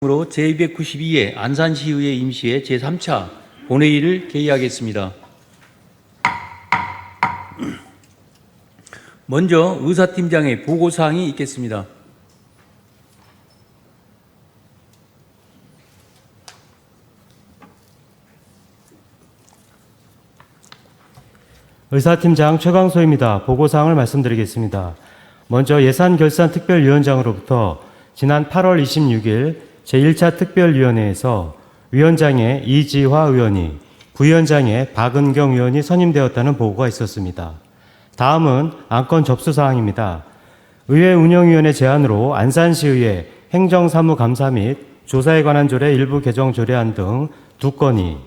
으로 제292회 안산시의회 임시회 제3차 본회의를 개의하겠습니다. 먼저 의사팀장의 보고사항이 있겠습니다. 의사팀장 최광소입니다. 보고사항을 말씀드리겠습니다. 먼저 예산결산특별위원장으로부터 지난 8월 26일 제1차 특별위원회에서 위원장에 이지화 의원이, 부위원장에 박은경 의원이 선임되었다는 보고가 있었습니다. 다음은 안건 접수사항입니다. 의회운영위원회 제안으로 안산시의회 행정사무감사 및 조사에 관한 조례 일부 개정 조례안 등 2건이,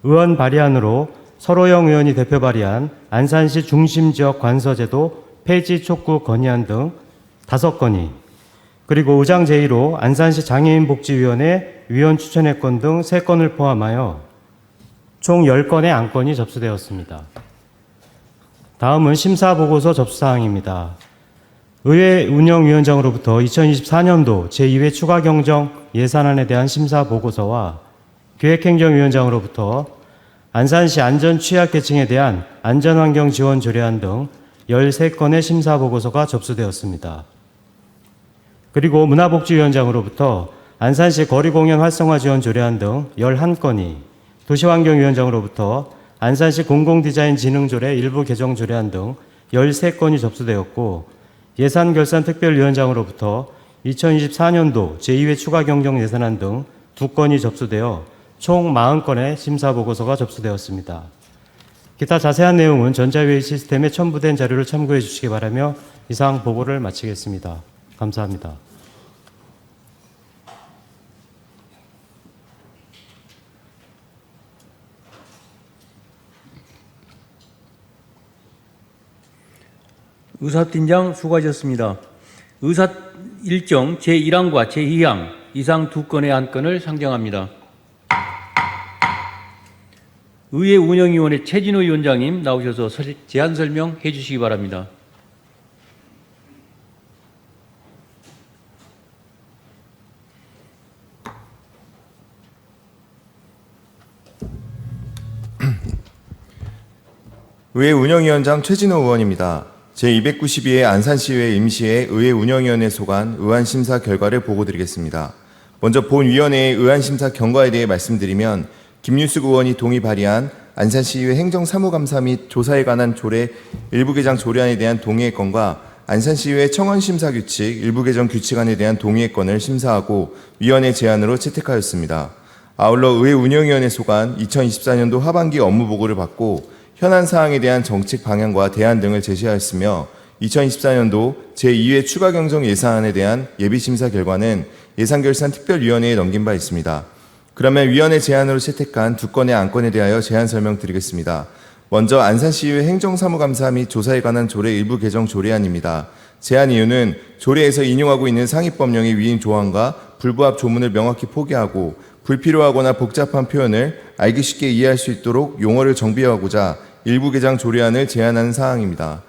의원 발의안으로 서로영 의원이 대표 발의한 안산시 중심지역 관서제도 폐지 촉구 건의안 등 5건이, 그리고 의장 제의로 안산시 장애인복지위원회 위원 추천의 건 등 3건을 포함하여 총 10건의 안건이 접수되었습니다. 다음은 심사보고서 접수사항입니다. 의회운영위원장으로부터 2024년도 제2회 추가경정 예산안에 대한 심사보고서와 기획행정위원장으로부터 안산시 안전취약계층에 대한 안전환경 지원 조례안 등 13건의 심사보고서가 접수되었습니다. 그리고 문화복지위원장으로부터 안산시 거리공연 활성화 지원 조례안 등 11건이, 도시환경위원장으로부터 안산시 공공디자인 진흥조례 일부 개정 조례안 등 13건이 접수되었고, 예산결산특별위원장으로부터 2024년도 제2회 추가경정 예산안 등 2건이 접수되어 총 40건의 심사보고서가 접수되었습니다. 기타 자세한 내용은 전자회의 시스템에 첨부된 자료를 참고해 주시기 바라며 이상 보고를 마치겠습니다. 감사합니다. 의사팀장 수고하셨습니다. 의사 일정 제1항과 제2항 이상 2건의 안건을 상정합니다. 의회운영위원회 최진호 위원장님 나오셔서 제안 설명해 주시기 바랍니다. 의회운영위원장 최진호 의원입니다. 제292회 안산시의회 임시회 의회운영위원회 소관 의안심사 결과를 보고드리겠습니다. 먼저 본위원회의 의안심사 경과에 대해 말씀드리면, 김윤숙 의원이 동의 발의한 안산시의회 행정사무감사 및 조사에 관한 조례 일부 개정 조례안에 대한 동의의 건과 안산시의회 청원심사규칙 일부 개정 규칙안에 대한 동의의 건을 심사하고 위원회 제안으로 채택하였습니다. 아울러 의회운영위원회 소관 2024년도 하반기 업무보고를 받고 현안 사항에 대한 정책 방향과 대안 등을 제시하였으며, 2024년도 제2회 추가경정 예산안에 대한 예비심사 결과는 예산결산특별위원회에 넘긴 바 있습니다. 그러면 위원회 제안으로 채택한 2건의 안건에 대하여 제안 설명드리겠습니다. 먼저 안산시의회 행정사무감사 및 조사에 관한 조례 일부 개정 조례안입니다. 제안 이유는 조례에서 인용하고 있는 상위법령의 위임 조항과 불부합 조문을 명확히 포기하고 불필요하거나 복잡한 표현을 알기 쉽게 이해할 수 있도록 용어를 정비하고자 일부 개정 조례안을 제안하는 사항입니다.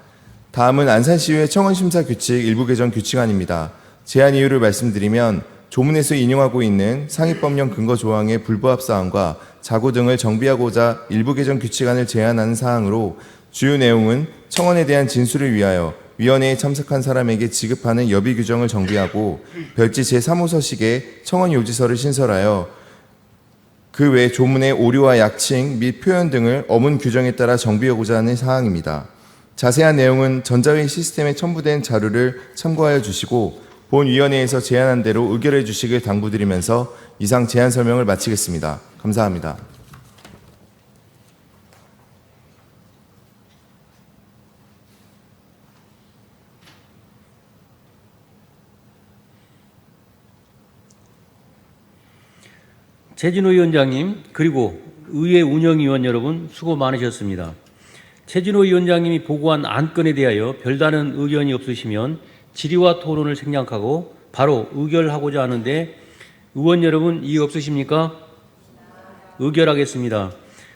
다음은 안산시의회 청원심사규칙 일부 개정 규칙안입니다. 제안 이유를 말씀드리면, 조문에서 인용하고 있는 상위법령 근거 조항의 불부합 사항과 자구 등을 정비하고자 일부 개정 규칙안을 제안하는 사항으로, 주요 내용은 청원에 대한 진술을 위하여 위원회에 참석한 사람에게 지급하는 여비 규정을 정비하고 별지 제3호서식에 청원 요지서를 신설하여 그 외 조문의 오류와 약칭 및 표현 등을 어문 규정에 따라 정비하고자 하는 사항입니다. 자세한 내용은 전자회의 시스템에 첨부된 자료를 참고하여 주시고 본위원회에서 제안한 대로 의결해 주시길 당부드리면서 이상 제안 설명을 마치겠습니다. 감사합니다. 최진호 위원장님 그리고 의회운영위원 여러분 수고 많으셨습니다. 최진호 위원장님이 보고한 안건에 대하여 별다른 의견이 없으시면 질의와 토론을 생략하고 바로 의결하고자 하는데, 의원 여러분 이의 없으십니까? 의결하겠습니다.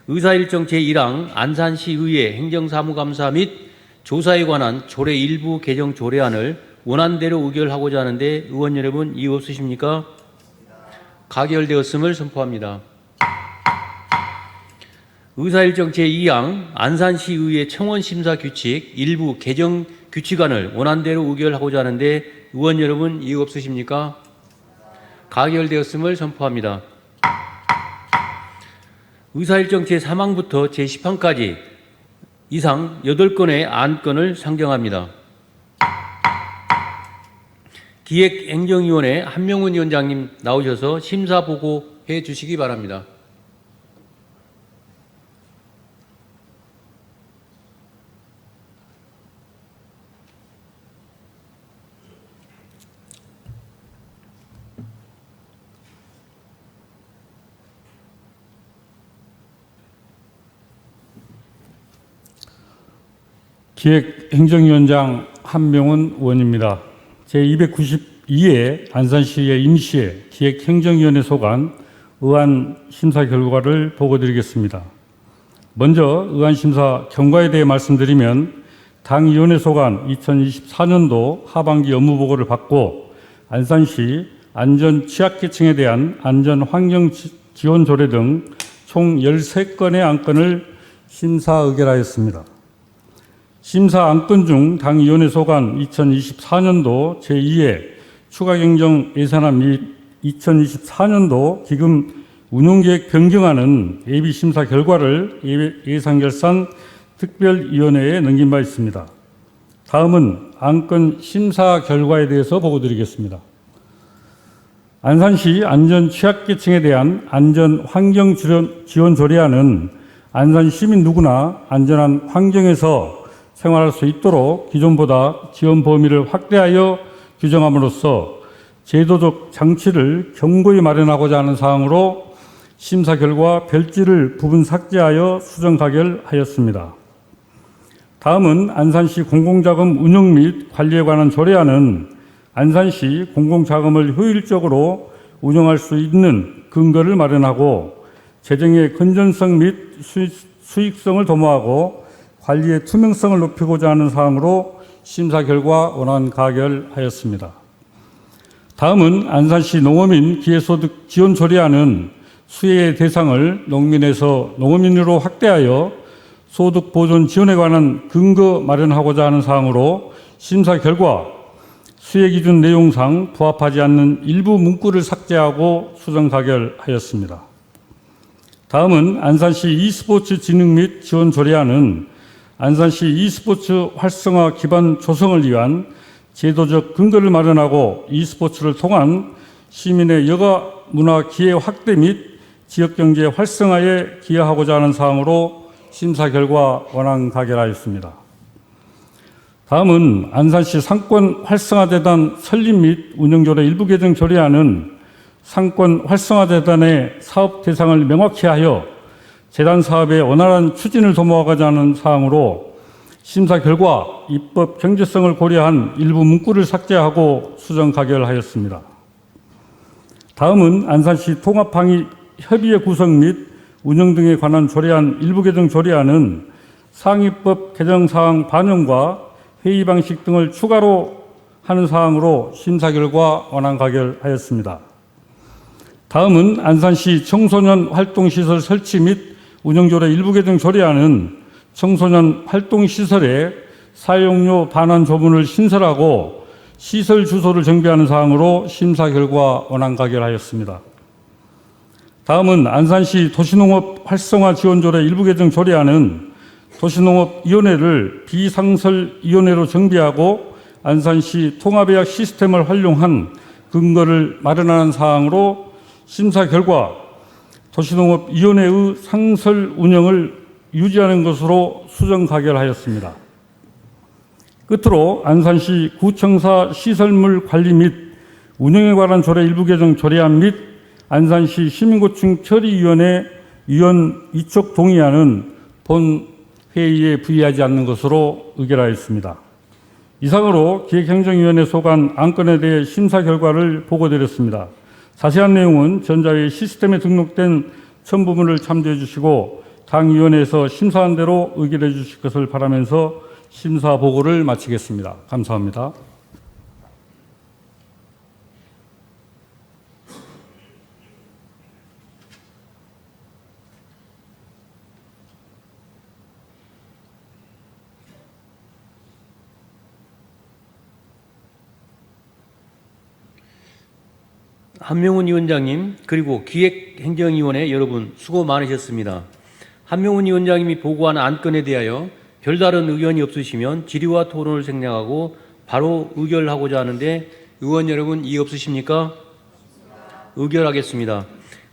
의사일정 제1항 안산시의회 행정사무감사 및 조사에 관한 조례 일부 개정 조례안을 원안대로 의결하고자 하는데, 의원 여러분 이의 없으십니까? 가결되었음을 선포합니다. 의사일정 제2항 안산시의회 청원심사규칙 일부 개정 규칙안을 원안대로 의결하고자 하는데 의원 여러분 이의 없으십니까? 가결되었음을 선포합니다. 의사일정 제3항부터 제10항까지 이상 8건의 안건을 상정합니다. 기획행정위원회 한명훈 위원장님 나오셔서 심사 보고해 주시기 바랍니다. 기획행정위원장 한명훈 의원입니다. 제292회 안산시의 임시회 기획행정위원회 소관 의안 심사 결과를 보고드리겠습니다. 먼저 의안 심사 경과에 대해 말씀드리면 당위원회 소관 2024년도 하반기 업무 보고를 받고 안산시 안전 취약계층에 대한 안전 환경 지원 조례 등 총 13건의 안건을 심사 의결하였습니다. 심사 안건 중 당위원회 소관 2024년도 제2회 추가경정 예산안 및 2024년도 기금 운용계획 변경안은 예비심사 결과를 예산결산 특별위원회에 넘긴 바 있습니다. 다음은 안건 심사 결과에 대해서 보고드리겠습니다. 안산시 안전 취약계층에 대한 안전 환경 지원 조례안은 안산 시민 누구나 안전한 환경에서 생활할 수 있도록 기존보다 지원 범위를 확대하여 규정함으로써 제도적 장치를 견고히 마련하고자 하는 사항으로 심사 결과 별지를 부분 삭제하여 수정 가결하였습니다. 다음은 안산시 공공자금 운영 및 관리에 관한 조례안은 안산시 공공자금을 효율적으로 운영할 수 있는 근거를 마련하고 재정의 건전성 및 수익성을 도모하고 관리의 투명성을 높이고자 하는 사항으로 심사 결과 원안 가결하였습니다. 다음은 안산시 농어민 기회소득 지원 조례안은 수혜의 대상을 농민에서 농어민으로 확대하여 소득 보존 지원에 관한 근거 마련하고자 하는 사항으로 심사 결과 수혜 기준 내용상 부합하지 않는 일부 문구를 삭제하고 수정 가결하였습니다. 다음은 안산시 e스포츠 진흥 및 지원 조례안은 안산시 e스포츠 활성화 기반 조성을 위한 제도적 근거를 마련하고 e스포츠를 통한 시민의 여가 문화 기회 확대 및 지역경제 활성화에 기여하고자 하는 사항으로 심사 결과 원안 가결하였습니다. 다음은 안산시 상권 활성화재단 설립 및 운영조례 일부 개정 조례안은 상권 활성화재단의 사업 대상을 명확히 하여 재단 사업의 원활한 추진을 도모하고자 하는 사항으로 심사 결과 입법 경제성을 고려한 일부 문구를 삭제하고 수정 가결하였습니다. 다음은 안산시 통합항의 협의회 구성 및 운영 등에 관한 조례안 일부 개정 조례안은 상위법 개정 사항 반영과 회의 방식 등을 추가로 하는 사항으로 심사 결과 원안 가결하였습니다. 다음은 안산시 청소년 활동시설 설치 및 운영조례 일부 개정 조례안은 청소년 활동시설의 사용료 반환 조문을 신설하고 시설 주소를 정비하는 사항으로 심사 결과 원안 가결하였습니다. 다음은 안산시 도시농업 활성화 지원조례 일부 개정 조례안은 도시농업위원회를 비상설위원회로 정비하고 안산시 통합예약 시스템을 활용한 근거를 마련하는 사항으로 심사 결과 도시농업위원회의 상설 운영을 유지하는 것으로 수정 가결하였습니다. 끝으로 안산시 구청사 시설물 관리 및 운영에 관한 조례 일부 개정 조례안 및 안산시 시민고충 처리위원회 위원 위촉 동의안은 본 회의에 부의하지 않는 것으로 의결하였습니다. 이상으로 기획행정위원회 소관 안건에 대해 심사 결과를 보고드렸습니다. 자세한 내용은 전자회의 시스템에 등록된 첨부문을 참조해 주시고 당위원회에서 심사한 대로 의결해 주실 것을 바라면서 심사 보고를 마치겠습니다. 감사합니다. 한명훈 위원장님 그리고 기획행정위원회 여러분 수고 많으셨습니다. 한명훈 위원장님이 보고한 안건에 대하여 별다른 의견이 없으시면 질의와 토론을 생략하고 바로 의결하고자 하는데 의원 여러분 이의 없으십니까? 의결하겠습니다.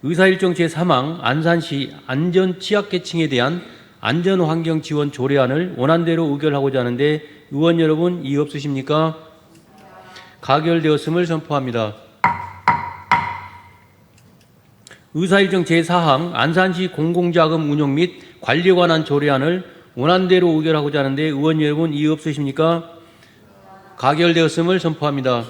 의사일정 제3항 안산시 안전취약계층에 대한 안전환경지원 조례안을 원안대로 의결하고자 하는데 의원 여러분 이의 없으십니까? 가결되었음을 선포합니다. 의사일정 제4항 안산시 공공자금 운용 및 관리에 관한 조례안을 원안대로 의결하고자 하는데 의원 여러분 이의 없으십니까? 가결되었음을 선포합니다.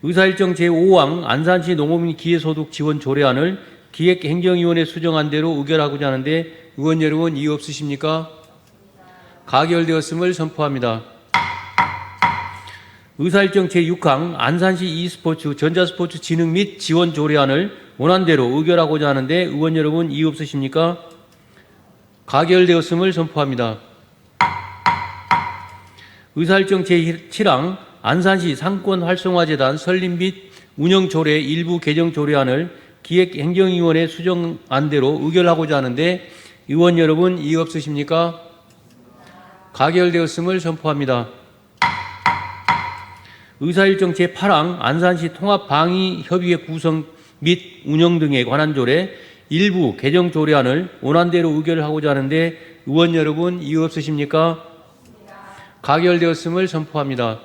의사일정 제5항 안산시 농업인 기회소득 지원 조례안을 기획행정위원회 수정안 대로 의결하고자 하는데 의원 여러분 이의 없으십니까? 가결되었음을 선포합니다. 의사일정 제6항 안산시 e스포츠 전자스포츠 진흥 및 지원 조례안을 원안대로 의결하고자 하는데 의원 여러분 이의 없으십니까? 가결되었음을 선포합니다. 의사일정 제7항 안산시 상권 활성화재단 설립 및 운영 조례 일부 개정 조례안을 기획행정위원회 수정안대로 의결하고자 하는데 의원 여러분 이의 없으십니까? 가결되었음을 선포합니다. 의사일정 제8항 안산시 통합방위협의회 구성 및 운영 등에 관한 조례 일부 개정 조례안을 원안대로 의결하고자 하는데 의원 여러분 이의 없으십니까? 가결되었음을 선포합니다.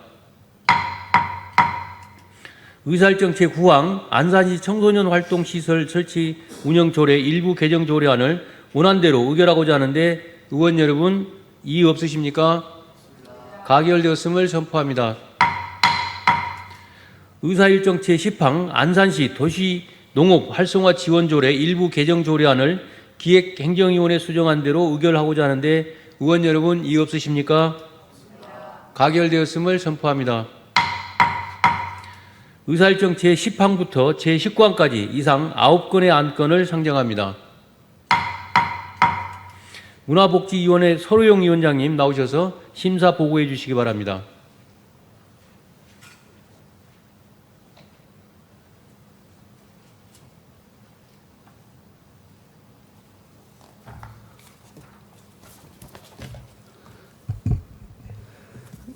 의사일정 제9항 안산시 청소년 활동 시설 설치 운영 조례 일부 개정 조례안을 원안대로 의결하고자 하는데 의원 여러분 이의 없으십니까? 가결되었음을 선포합니다. 의사일정 제10항 안산시 도시 농업 활성화 지원 조례 일부 개정 조례안을 기획행정위원회 수정안 대로 의결하고자 하는데 의원 여러분 이의 없으십니까? 가결되었음을 선포합니다. 의사일정 제10항부터 제19항까지 이상 9건의 안건을 상정합니다. 문화복지위원회 서로영 위원장님 나오셔서 심사 보고해 주시기 바랍니다.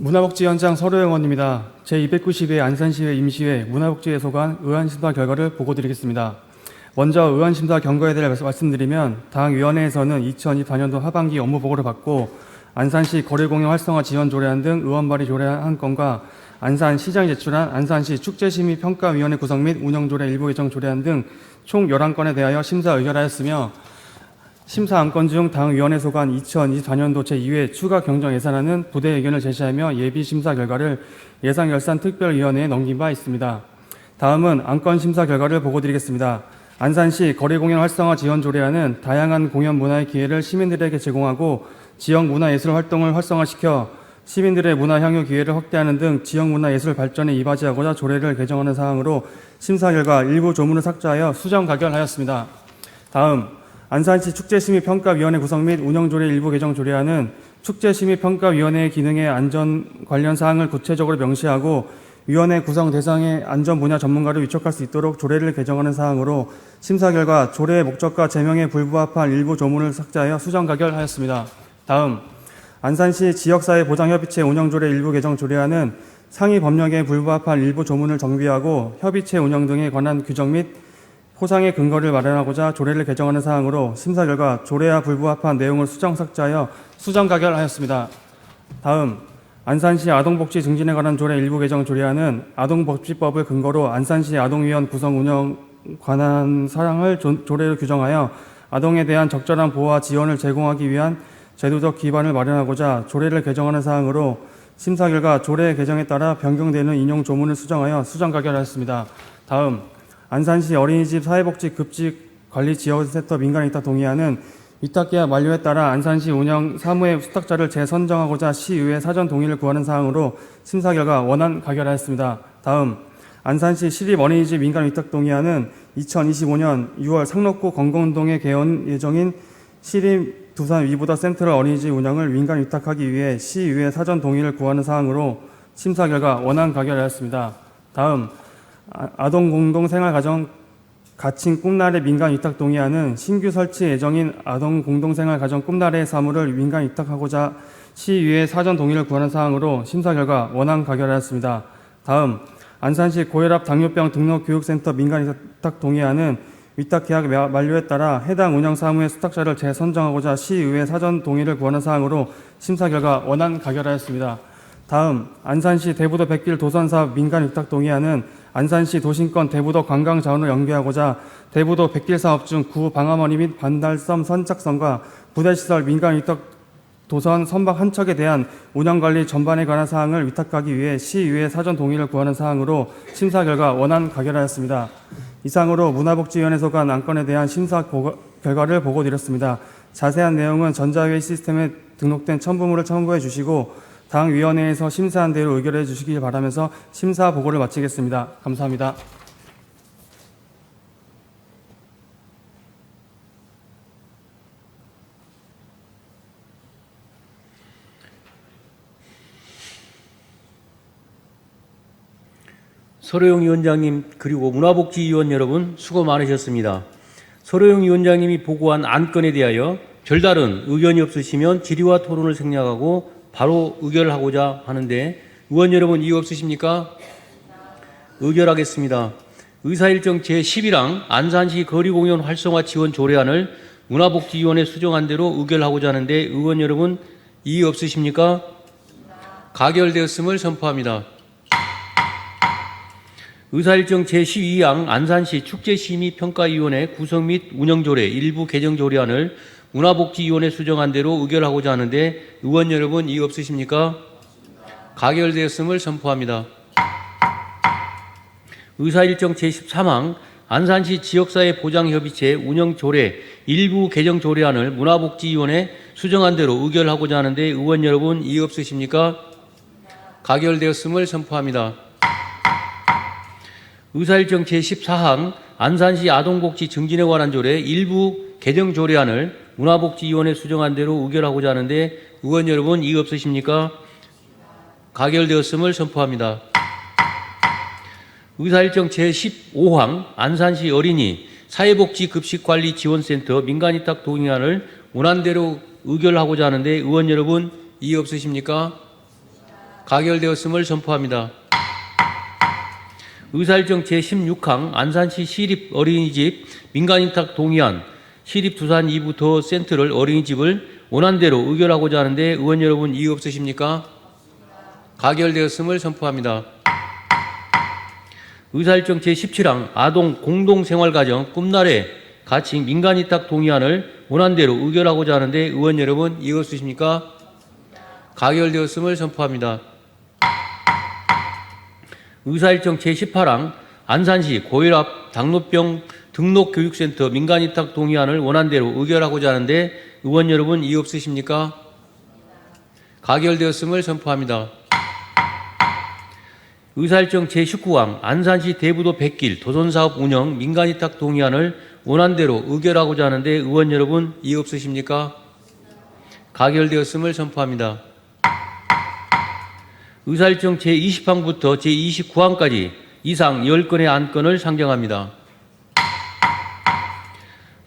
문화복지위원장 서로영 의원입니다. 제292회 안산시회 임시회 문화복지에 소관 의안심사 결과를 보고드리겠습니다. 먼저 의안심사 경과에 대해 말씀드리면 당 위원회에서는 2024년도 하반기 업무 보고를 받고 안산시 거리공연 활성화 지원 조례안 등 의원 발의 조례안 한 건과 안산시장이 제출한 안산시 축제심의평가위원회 구성 및 운영 조례 일부 개정 조례안 등 총 11건에 대하여 심사 의결하였으며 심사 안건 중 당 위원회 소관 2024년도 제2회 추가 경정 예산안은 부대 의견을 제시하며 예비 심사 결과를 예상결산 특별위원회에 넘긴 바 있습니다. 다음은 안건 심사 결과를 보고드리겠습니다. 안산시 거리공연 활성화 지원 조례안은 다양한 공연 문화의 기회를 시민들에게 제공하고 지역 문화예술 활동을 활성화시켜 시민들의 문화 향유 기회를 확대하는 등 지역 문화예술 발전에 이바지하고자 조례를 개정하는 사항으로 심사 결과 일부 조문을 삭제하여 수정 가결하였습니다. 다음 안산시 축제심의평가위원회 구성 및 운영조례 일부 개정 조례안은 축제심의평가위원회의 기능의 안전 관련 사항을 구체적으로 명시하고 위원회 구성 대상의 안전 분야 전문가를 위촉할 수 있도록 조례를 개정하는 사항으로 심사 결과 조례의 목적과 제명에 불부합한 일부 조문을 삭제하여 수정 가결하였습니다. 다음 안산시 지역사회 보장협의체 운영조례 일부 개정 조례안은 상위 법령에 불부합한 일부 조문을 정비하고 협의체 운영 등에 관한 규정 및 포상의 근거를 마련하고자 조례를 개정하는 사항으로 심사 결과 조례와 불부합한 내용을 수정 삭제하여 수정 가결하였습니다. 다음 안산시 아동복지 증진에 관한 조례 일부 개정 조례안은 아동복지법을 근거로 안산시 아동위원 구성 운영 관한 사항을 조례로 규정하여 아동에 대한 적절한 보호와 지원을 제공하기 위한 제도적 기반을 마련하고자 조례를 개정하는 사항으로 심사 결과 조례 개정에 따라 변경되는 인용 조문을 수정하여 수정 가결하였습니다. 다음 안산시 어린이집 사회복지 급직 관리 지원센터 민간 위탁 동의안은 위탁계약 만료에 따라 안산시 운영 사무의 수탁자를 재선정하고자 시의회 사전 동의를 구하는 사항으로 심사 결과 원안 가결하였습니다. 다음 안산시 시립 어린이집 민간 위탁 동의안은 2025년 6월 상록구 건건동에 개원 예정인 시립 두산 위보다 센트럴 어린이집 운영을 민간 위탁하기 위해 시의회 사전 동의를 구하는 사항으로 심사 결과 원안 가결하였습니다. 다음 아동공동생활가정 가칭 꿈나래 민간 위탁 동의안은 신규 설치 예정인 아동공동생활가정 꿈나래 사무를 민간 위탁하고자 시의회 사전 동의를 구하는 사항으로 심사 결과 원안 가결하였습니다. 다음 안산시 고혈압 당뇨병 등록교육센터 민간 위탁 동의안은 위탁 계약 만료에 따라 해당 운영 사무의 수탁자를 재선정하고자 시의회 사전 동의를 구하는 사항으로 심사 결과 원안 가결하였습니다. 다음 안산시 대부도 백길 도선사업 민간 위탁 동의안은 안산시 도심권 대부도 관광 자원을 연계하고자 대부도 백길 사업 중 구 방화머리 및 반달섬 선착선과 부대시설 민간 위탁 도선 선박 한 척에 대한 운영관리 전반에 관한 사항을 위탁하기 위해 시의회 사전 동의를 구하는 사항으로 심사 결과 원안 가결하였습니다. 이상으로 문화복지위원회 소관 안건에 대한 심사 결과를 보고드렸습니다. 자세한 내용은 전자회의 시스템에 등록된 첨부물을 첨부해 주시고 당 위원회에서 심사한 대로 의결해 주시길 바라면서 심사 보고를 마치겠습니다. 감사합니다. 서로영 위원장님 그리고 문화복지위원 여러분 수고 많으셨습니다. 서로영 위원장님이 보고한 안건에 대하여 별다른 의견이 없으시면 질의와 토론을 생략하고 바로 의결하고자 하는데 의원 여러분 이의 없으십니까? 의결하겠습니다. 의사일정 제11항 안산시 거리공연 활성화 지원 조례안을 문화복지위원회 수정한 대로 의결하고자 하는데 의원 여러분 이의 없으십니까? 가결되었음을 선포합니다. 의사일정 제12항 안산시 축제심의평가위원회 구성 및 운영조례 일부 개정조례안을 문화복지위원회 수정한 대로 의결하고자 하는데 의원 여러분 이의 없으십니까? 가결되었음을 선포합니다. 의사일정 제13항 안산시 지역사회 보장협의체 운영조례 일부 개정조례안을 문화복지위원회 수정한 대로 의결하고자 하는데 의원 여러분 이의 없으십니까? 가결되었음을 선포합니다. 의사일정 제14항 안산시 아동복지 증진에 관한 조례 일부 개정 조례안을 문화복지위원회 수정한 대로 의결하고자 하는데 의원 여러분 이의 없으십니까? 가결되었음을 선포합니다. 의사일정 제15항 안산시 어린이 사회복지급식관리지원센터 민간위탁 동의안을 원안대로 의결하고자 하는데 의원 여러분 이의 없으십니까? 가결되었음을 선포합니다. 의사일정 제16항 안산시 시립 어린이집 민간위탁 동의안 시립두산 2부 센터를 어린이집을 원안대로 의결하고자 하는데 의원 여러분 이의 없으십니까? 가결되었음을 선포합니다. 의사일정 제17항 아동 공동생활가정 꿈나래 가칭 민간위탁 동의안을 원안대로 의결하고자 하는데 의원 여러분 이의 없으십니까? 가결되었음을 선포합니다. 의사일정 제18항 안산시 고혈압 당뇨병 등록교육센터 민간위탁 동의안을 원안대로 의결하고자 하는데 의원 여러분 이의 없으십니까? 가결되었음을 선포합니다. 의사일정 제19항 안산시 대부도 백길 도선사업 운영 민간위탁 동의안을 원안대로 의결하고자 하는데 의원 여러분 이의 없으십니까? 가결되었음을 선포합니다. 의사일정 제20항부터 제29항까지 이상 10건의 안건을 상정합니다.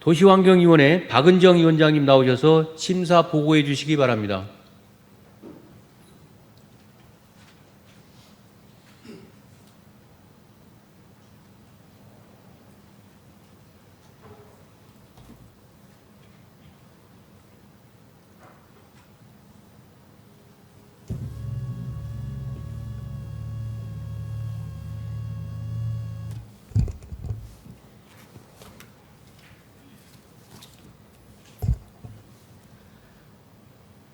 도시환경위원회 박은정 위원장님 나오셔서 심사 보고해 주시기 바랍니다.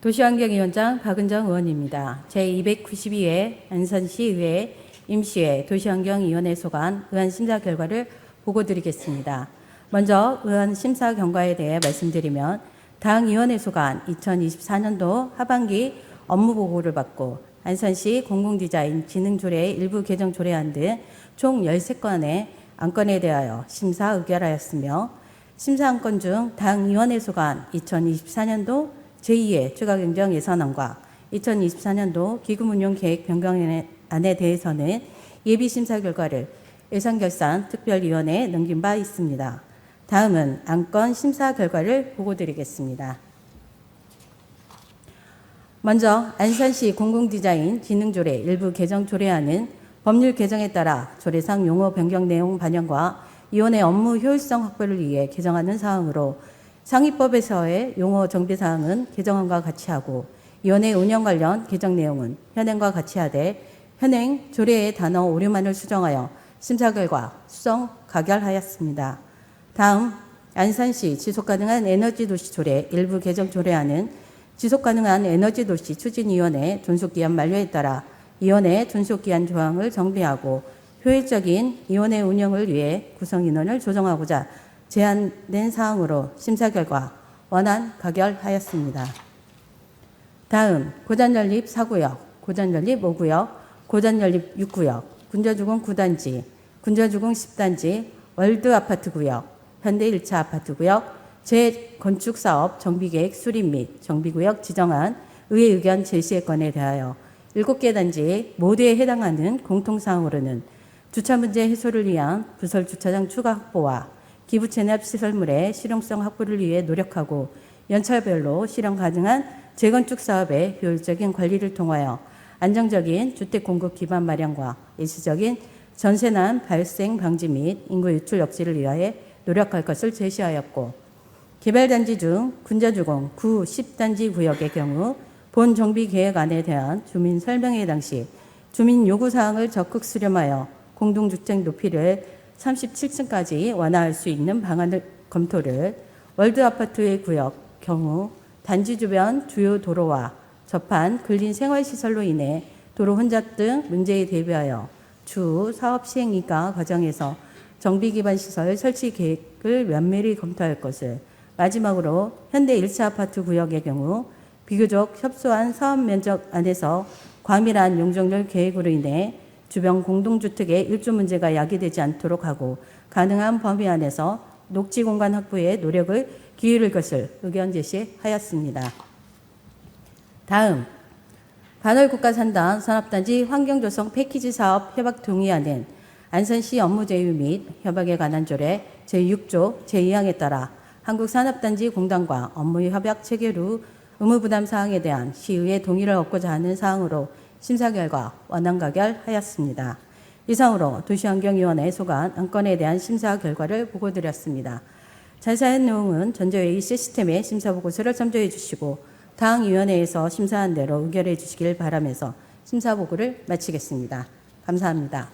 도시환경위원장 박은정 의원입니다. 제292회 안산시의회 임시회 도시환경위원회 소관 의안 심사 결과를 보고드리겠습니다. 먼저 의안 심사 경과에 대해 말씀드리면 당 위원회 소관 2024년도 하반기 업무 보고를 받고 안산시 공공디자인 진흥조례 일부 개정 조례안 등 총 13건의 안건에 대하여 심사 의결하였으며 심사 안건 중 당 위원회 소관 2024년도 제2회 추가경정 예산안과 2024년도 기금운용 계획 변경안에 대해서는 예비심사 결과를 예산결산 특별위원회에 넘긴 바 있습니다. 다음은 안건 심사 결과를 보고드리겠습니다. 먼저 안산시 공공디자인 기능조례 일부 개정 조례안은 법률 개정에 따라 조례상 용어 변경 내용 반영과 위원회 업무 효율성 확보를 위해 개정하는 사항으로 상위법에서의 용어 정비 사항은 개정안과 같이 하고 위원회 운영 관련 개정 내용은 현행과 같이 하되 현행 조례의 단어 오류만을 수정하여 심사 결과 수정 가결하였습니다. 다음 안산시 지속가능한 에너지도시 조례 일부 개정 조례안은 지속가능한 에너지도시 추진위원회 존속기한 만료에 따라 위원회 존속기한 조항을 정비하고 효율적인 위원회 운영을 위해 구성인원을 조정하고자 제안된 사항으로 심사 결과 원안 가결하였습니다. 다음 고잔연립 4구역, 고잔연립 5구역, 고잔연립 6구역, 군자주공 9단지, 군자주공 10단지, 월드아파트구역, 현대 1차 아파트구역, 재건축사업 정비계획 수립 및 정비구역 지정안 의회 의견 제시의 건에 대하여 7개 단지 모두에 해당하는 공통사항으로는 주차문제 해소를 위한 부설 주차장 추가 확보와 기부 체납 시설물의 실용성 확보를 위해 노력하고 연차별로 실현 가능한 재건축 사업의 효율적인 관리를 통하여 안정적인 주택 공급 기반 마련과 일시적인 전세난 발생 방지 및 인구 유출 억제를 위하여 노력할 것을 제시하였고 개발단지 중 군자주공 9, 10단지 구역의 경우 본 정비계획안에 대한 주민 설명회 당시 주민 요구사항을 적극 수렴하여 공동주택 높이를 37층까지 완화할 수 있는 방안을 검토를 월드아파트의 구역 경우 단지 주변 주요 도로와 접한 근린 생활시설로 인해 도로 혼잡 등 문제에 대비하여 추후 사업 시행 이가 과정에서 정비기반 시설 설치 계획을 면밀히 검토할 것을 마지막으로 현대 1차 아파트 구역의 경우 비교적 협소한 사업 면적 안에서 과밀한 용적률 계획으로 인해 주변 공동주택의 일조 문제가 야기되지 않도록 하고 가능한 범위 안에서 녹지 공간 확보에 노력을 기울일 것을 의견 제시하였습니다. 다음 반월국가산단 산업단지 환경조성 패키지 사업 협약 동의안은 안산시 업무 제휴 및 협약에 관한 조례 제6조 제2항에 따라 한국산업단지 공단과 업무 협약 체결 후 의무 부담 사항에 대한 시의회 동의를 얻고자 하는 사항으로 심사 결과 원안 가결하였습니다. 이상으로 도시환경위원회 소관 안건에 대한 심사 결과를 보고드렸습니다. 자세한 내용은 전자회의 시스템에 심사 보고서를 첨부해 주시고 다음 위원회에서 심사한 대로 의결해 주시길 바라면서 심사 보고를 마치겠습니다. 감사합니다.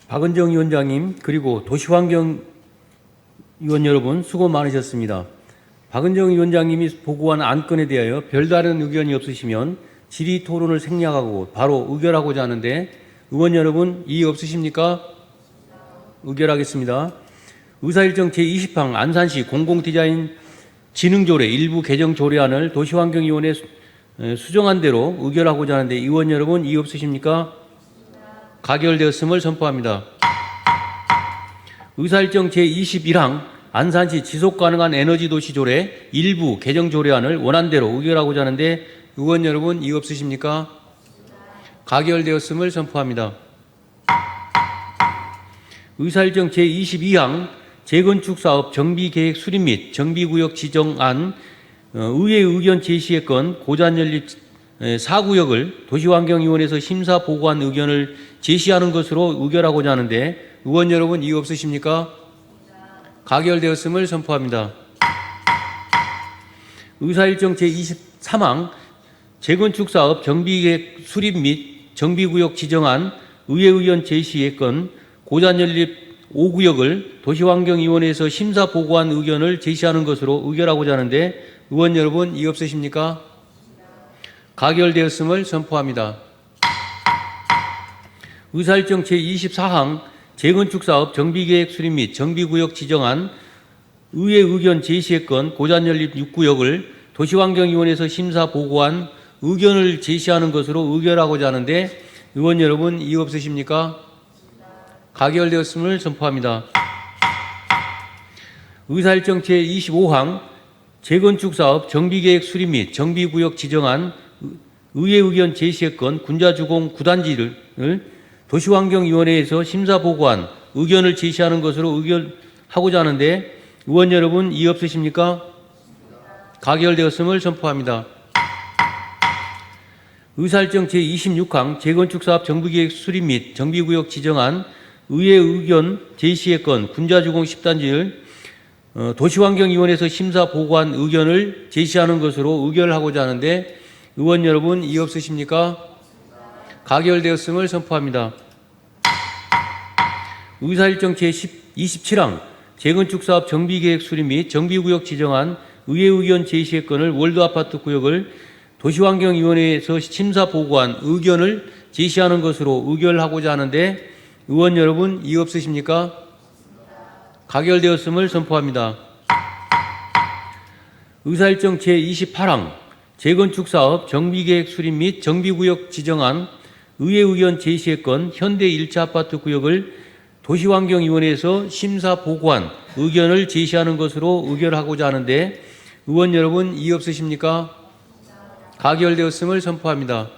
박은정 위원장님 그리고 도시환경위원 여러분 수고 많으셨습니다. 박은정 위원장님이 보고한 안건에 대하여 별다른 의견이 없으시면 질의 토론을 생략하고 바로 의결하고자 하는데 의원 여러분 이의 없으십니까? 의결하겠습니다. 의사일정 제20항 안산시 공공디자인 진흥조례 일부 개정 조례안을 도시환경위원회 수정한 대로 의결하고자 하는데 의원 여러분 이의 없으십니까? 가결되었음을 선포합니다. 의사일정 제21항 안산시 지속가능한 에너지도시 조례 일부 개정 조례안을 원안대로 의결하고자 하는데 의원 여러분 이의 없으십니까? 가결되었음을 선포합니다. 의사일정 제22항 재건축사업 정비계획 수립 및 정비구역 지정안 의회 의견 제시의 건 고잔연립 4구역을 도시환경위원회에서 심사 보고한 의견을 제시하는 것으로 의결하고자 하는데 의원 여러분 이의 없으십니까? 가결되었음을 선포합니다. 의사일정 제23항 재건축사업 정비계획 수립 및 정비구역 지정안 의회 의견 제시의 건 고잔연립 5구역을 도시환경위원회에서 심사 보고한 의견을 제시하는 것으로 의결하고자 하는데 의원 여러분 이의 없으십니까? 가결되었음을 선포합니다. 의사일정 제24항 재건축사업 정비계획 수립 및 정비구역 지정안 의회 의견 제시의 건 고잔연립 6구역을 도시환경위원회에서 심사 보고한 의견을 제시하는 것으로 의결하고자 하는데 의원 여러분, 이의 없으십니까? 가결되었음을 선포합니다. 의사일정 제25항 재건축사업 정비계획 수립 및 정비구역 지정안 의회 의견 제시의 건 군자주공 9단지를 도시환경위원회에서 심사보고한 의견을 제시하는 것으로 의결하고자 하는데 의원 여러분, 이의 없으십니까? 가결되었음을 선포합니다. 의사일정 제26항 재건축사업 정비계획 수립 및 정비구역 지정안 의회 의견 제시의 건 군자주공 10단지를 도시환경위원회에서 심사보고한 의견을 제시하는 것으로 의결하고자 하는데 의원 여러분, 이의 없으십니까? 가결되었음을 선포합니다. 의사일정 제27항 재건축사업 정비계획 수립 및 정비구역 지정안 의회 의견 제시의 건을 월드아파트 구역을 도시환경위원회에서 심사보고한 의견을 제시하는 것으로 의결하고자 하는데 의원 여러분, 이의 없으십니까? 가결되었음을 선포합니다. 의사일정 제28항 재건축사업 정비계획 수립 및 정비구역 지정안 의회 의견 제시의 건 현대 1차 아파트 구역을 도시환경위원회에서 심사보고한 의견을 제시하는 것으로 의결하고자 하는데 의원 여러분, 이의 없으십니까? 가결되었음을 선포합니다.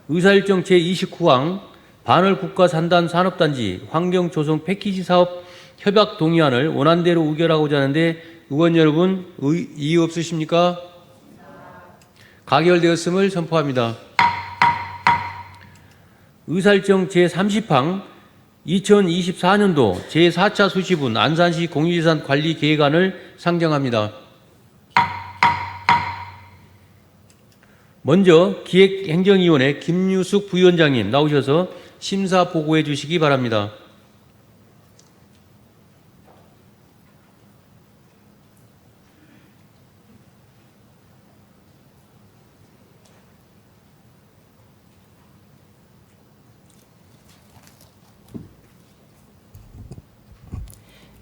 의사일정 제29항 반월 국가산단 산업단지 환경조성 패키지 사업 협약 동의안을 원안대로 의결하고자 하는데 의원 여러분, 이의 없으십니까? 가결되었음을 선포합니다. 의사일정 제30항 2024년도 제4차 수시분 안산시 공유재산 관리 계획안을 상정합니다. 먼저 기획행정위원회 김유숙 부위원장님 나오셔서 심사 보고해 주시기 바랍니다.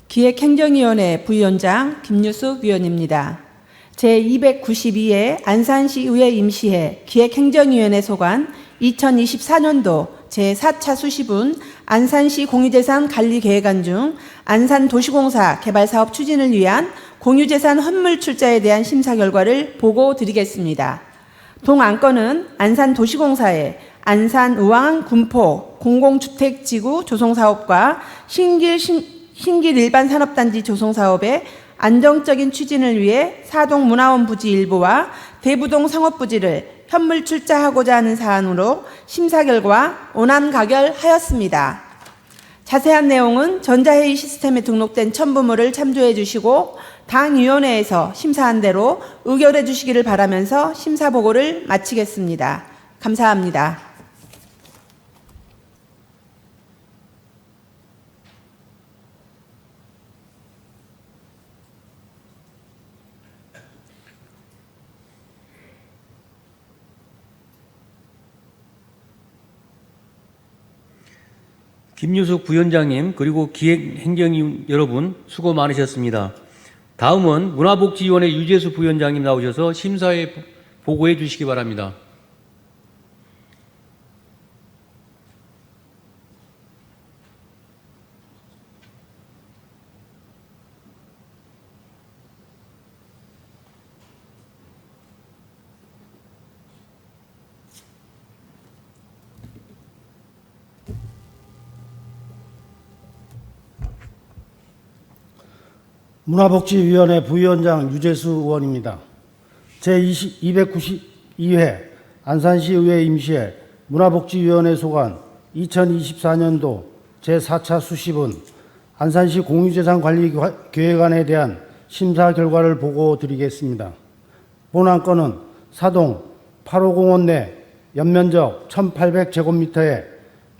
기획행정위원회 부위원장 김유숙 위원입니다. 제292회 안산시의회 임시회 기획행정위원회 소관 2024년도 제4차 수시분 안산시 공유재산 관리계획안 중 안산도시공사 개발사업 추진을 위한 공유재산 환물 출자에 대한 심사 결과를 보고 드리겠습니다. 동안건은 안산도시공사의 안산의왕 군포 공공주택지구 조성사업과 신길 일반산업단지 조성사업의 안정적인 추진을 위해 사동 문화원 부지 일부와 대부동 상업부지를 현물 출자하고자 하는 사안으로 심사 결과 원안 가결하였습니다. 자세한 내용은 전자회의 시스템에 등록된 첨부물을 참조해 주시고 당위원회에서 심사한 대로 의결해 주시기를 바라면서 심사 보고를 마치겠습니다. 감사합니다. 김유숙 부위원장님 그리고 기획행정위 여러분 수고 많으셨습니다. 다음은 문화복지위원회 유재수 부위원장님 나오셔서 심사에 보고해 주시기 바랍니다. 문화복지위원회 부위원장 유재수 의원입니다. 제292회 안산시의회 임시회 문화복지위원회 소관 2024년도 제4차 수시분 안산시 공유재산 관리 계획안에 대한 심사 결과를 보고 드리겠습니다. 본안건은 사동 8호공원 내 연면적 1800제곱미터의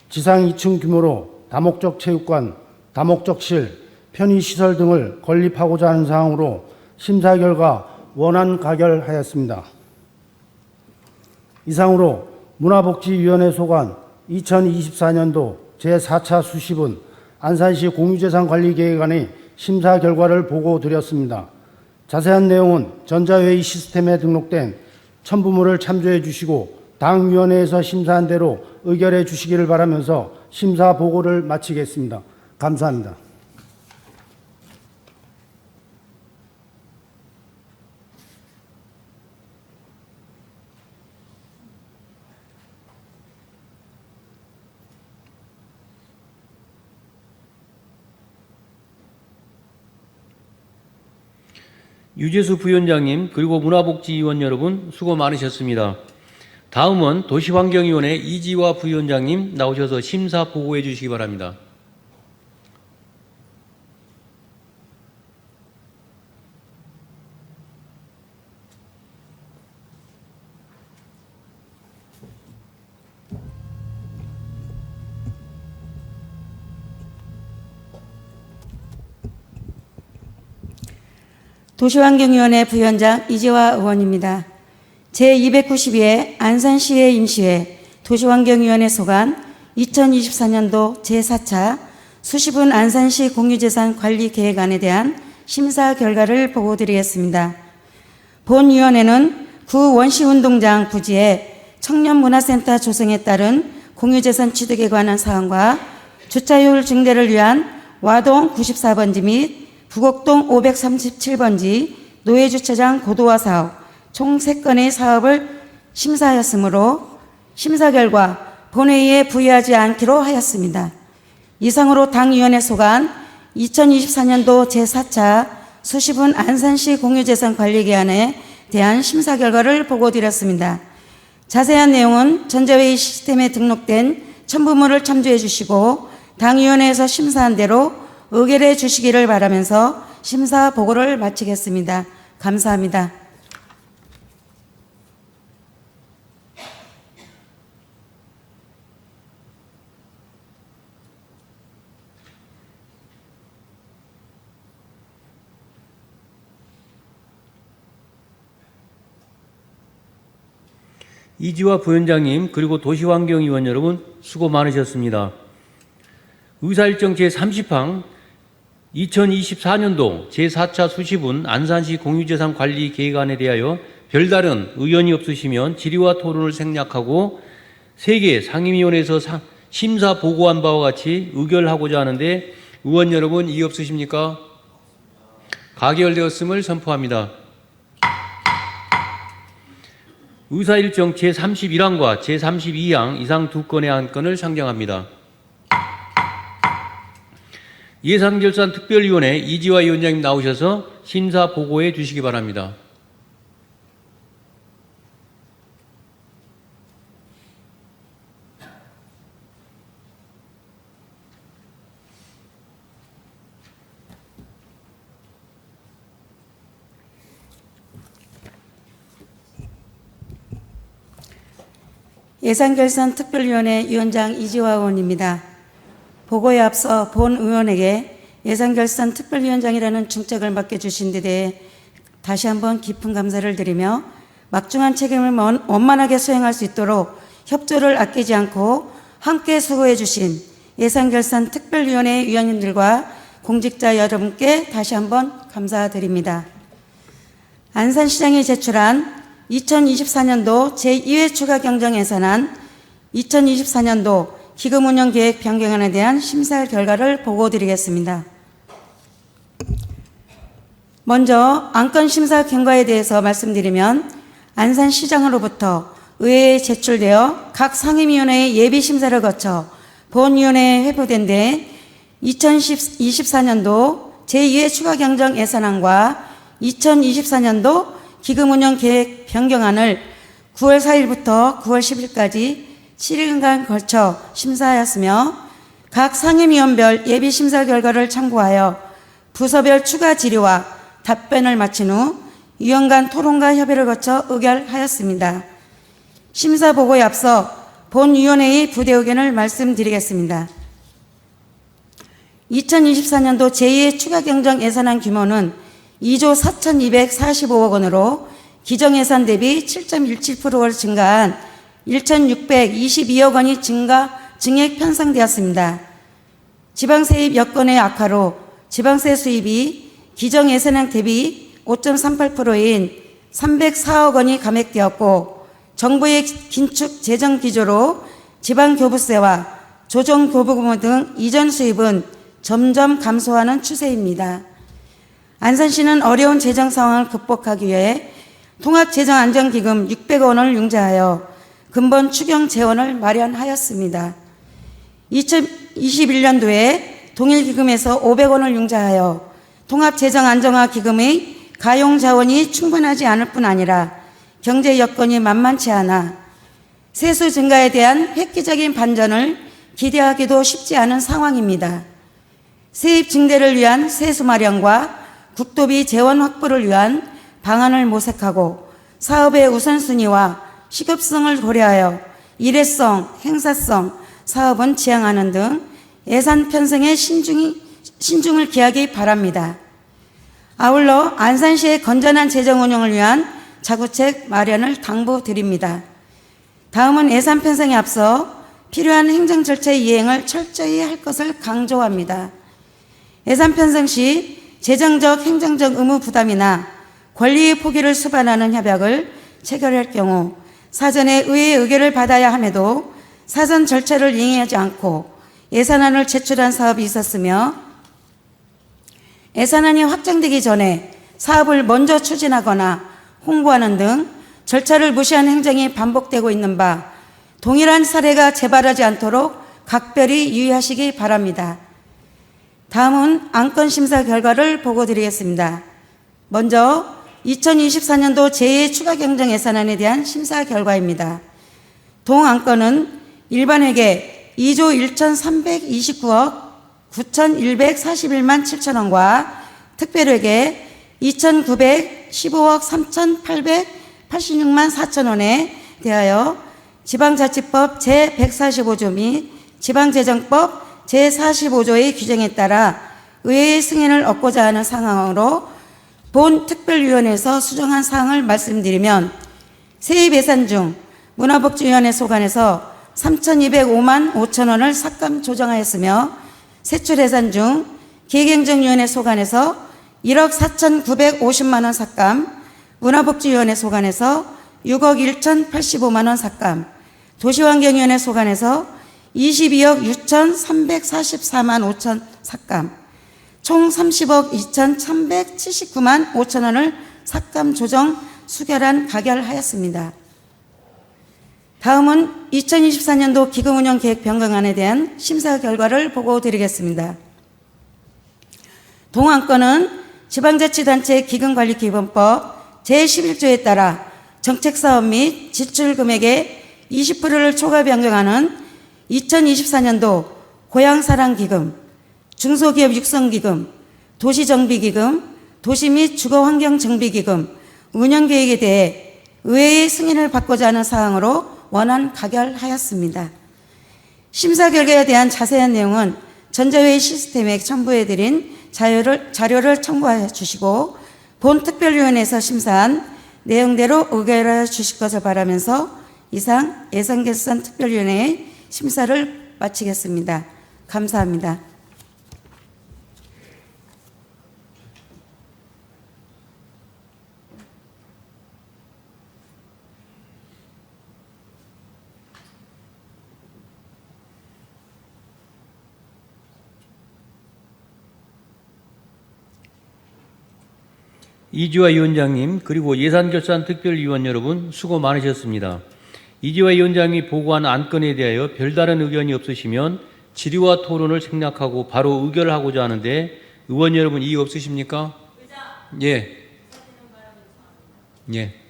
지상 2층 규모로 다목적 체육관, 다목적실, 편의시설 등을 건립하고자 하는 사항으로 심사 결과 원안 가결하였습니다. 이상으로 문화복지위원회 소관 2024년도 제4차 수시분 안산시 공유재산 관리 계획안의 심사 결과를 보고 드렸습니다. 자세한 내용은 전자회의 시스템에 등록된 첨부물을 참조해 주시고 당위원회에서 심사한 대로 의결해 주시기를 바라면서 심사 보고를 마치겠습니다. 감사합니다. 유재수 부위원장님 그리고 문화복지위원 여러분 수고 많으셨습니다. 다음은 도시환경위원회 이지화 부위원장님 나오셔서 심사 보고해 주시기 바랍니다. 도시환경위원회 부위원장 이지화 의원입니다. 제292회 안산시의 임시회 도시환경위원회 소관 2024년도 제4차 수시분 안산시 공유재산 관리 계획안에 대한 심사 결과를 보고드리겠습니다. 본위원회는 구 원시운동장 부지에 청년문화센터 조성에 따른 공유재산 취득에 관한 사항과 주차율 증대를 위한 와동 94번지 및 부곡동 537번지 노예주차장 고도화 사업 총 3건의 사업을 심사하였으므로 심사 결과 본회의에 부의하지 않기로 하였습니다. 이상으로 당위원회 소관 2024년도 제4차 수시분 안산시 공유재산 관리계획안에 대한 심사 결과를 보고드렸습니다. 자세한 내용은 전자회의 시스템에 등록된 첨부물을 참조해 주시고 당위원회에서 심사한 대로 의결해 주시기를 바라면서 심사 보고를 마치겠습니다. 감사합니다. 이지화 부위원장님 그리고 도시환경위원 여러분 수고 많으셨습니다. 의사일정 제30항 2024년도 제4차 수시분 안산시 공유재산 관리 계획안에 대하여 별다른 의견이 없으시면 질의와 토론을 생략하고 3개 상임위원회에서 심사 보고한 바와 같이 의결하고자 하는데 의원 여러분 이의 없으십니까? 가결되었음을 선포합니다. 의사일정 제31항과 제32항 이상 2건의 안건을 상정합니다. 예산결산특별위원회 이지화 위원장님 나오셔서 심사 보고해 주시기 바랍니다. 예산결산특별위원회 위원장 이지화 의원입니다. 보고에 앞서 본 의원에게 예산결산특별위원장이라는 중책을 맡겨주신 데 대해 다시 한번 깊은 감사를 드리며 막중한 책임을 원만하게 수행할 수 있도록 협조를 아끼지 않고 함께 수고해 주신 예산결산특별위원회 위원님들과 공직자 여러분께 다시 한번 감사드립니다. 안산시장이 제출한 2024년도 제2회 추가경정예산안 2024년도 기금운영계획 변경안에 대한 심사 결과를 보고드리겠습니다. 먼저 안건 심사 경과에 대해서 말씀드리면 안산시장으로부터 의회에 제출되어 각 상임위원회의 예비심사를 거쳐 본위원회에 회부된 데 2024년도 제2회 추가경정예산안과 2024년도 기금운영계획 변경안을 9월 4일부터 9월 10일까지 7일간 걸쳐 심사하였으며 각 상임위원별 예비심사 결과를 참고하여 부서별 추가 질의와 답변을 마친 후 위원 간 토론과 협의를 거쳐 의결하였습니다. 심사 보고에 앞서 본위원회의 부대 의견을 말씀드리겠습니다. 2024년도 제2회 추가경정 예산안 규모는 2조 4,245억 원으로 기정예산 대비 7.17%로 증가한 1,622억 원이 증액 편성되었습니다. 지방세입 여건의 악화로 지방세 수입이 기정예산안 대비 5.38%인 304억 원이 감액되었고 정부의 긴축 재정 기조로 지방교부세와 조정교부금 등 이전 수입은 점점 감소하는 추세입니다. 안산시는 어려운 재정 상황을 극복하기 위해 통합재정안정기금 600억 원을 융자하여 근본 추경 재원을 마련하였습니다. 2021년도에 동일기금에서 500원을 융자하여 통합재정안정화기금의 가용자원이 충분하지 않을 뿐 아니라 경제 여건이 만만치 않아 세수 증가에 대한 획기적인 반전을 기대하기도 쉽지 않은 상황입니다. 세입 증대를 위한 세수 마련과 국도비 재원 확보를 위한 방안을 모색하고 사업의 우선순위와 시급성을 고려하여 일회성, 행사성 사업은 지양하는 등 예산 편성에 신중을 기하기 바랍니다. 아울러 안산시의 건전한 재정 운영을 위한 자구책 마련을 당부드립니다. 다음은 예산 편성에 앞서 필요한 행정 절차 이행을 철저히 할 것을 강조합니다. 예산 편성 시 재정적, 행정적 의무 부담이나 권리의 포기를 수반하는 협약을 체결할 경우 사전에 의회의 의결을 받아야 함에도 사전 절차를 이행하지 않고 예산안을 제출한 사업이 있었으며 예산안이 확정되기 전에 사업을 먼저 추진하거나 홍보하는 등 절차를 무시한 행정이 반복되고 있는 바 동일한 사례가 재발하지 않도록 각별히 유의하시기 바랍니다. 다음은 안건 심사 결과를 보고드리겠습니다. 먼저 2024년도 제2 추가 경정 예산안에 대한 심사 결과입니다. 동안건은 일반회계 2조 1,329억 9,141만 7천원과 특별회계 2,915억 3,886만 4천원에 대하여 지방자치법 제145조 및 지방재정법 제45조의 규정에 따라 의회의 승인을 얻고자 하는 상황으로 본 특별위원회에서 수정한 사항을 말씀드리면 세입 예산 중 문화복지위원회 소관에서 3,205만 5천원을 삭감 조정하였으며 세출 예산 중 기획행정위원회 소관에서 1억 4,950만원 삭감, 문화복지위원회 소관에서 6억 1,085만원 삭감, 도시환경위원회 소관에서 22억 6,344만 5천 삭감, 총 30억 2,179만 5천원을 삭감 조정 수결안 가결하였습니다. 다음은 2024년도 기금운영 계획 변경안에 대한 심사 결과를 보고드리겠습니다. 동안건은 지방자치단체 기금관리기본법 제11조에 따라 정책사업 및 지출금액의 20%를 초과 변경하는 2024년도 고향사랑기금, 중소기업 육성기금, 도시정비기금, 도시 및 주거환경정비기금 운영계획에 대해 의회의 승인을 받고자 하는 사항으로 원안 가결하였습니다. 심사 결과에 대한 자세한 내용은 전자회의 시스템에 첨부해드린 자료를 첨부하여 주시고 본 특별위원회에서 심사한 내용대로 의결하여 주실 것을 바라면서 이상 예산결산 특별위원회의 심사를 마치겠습니다. 감사합니다. 이지화 위원장님 그리고 예산결산특별위원 여러분 수고 많으셨습니다. 이지화 위원장이 보고한 안건에 대하여 별다른 의견이 없으시면 질의와 토론을 생략하고 바로 의결하고자 하는데 의원 여러분 이의 없으십니까? 예. 예.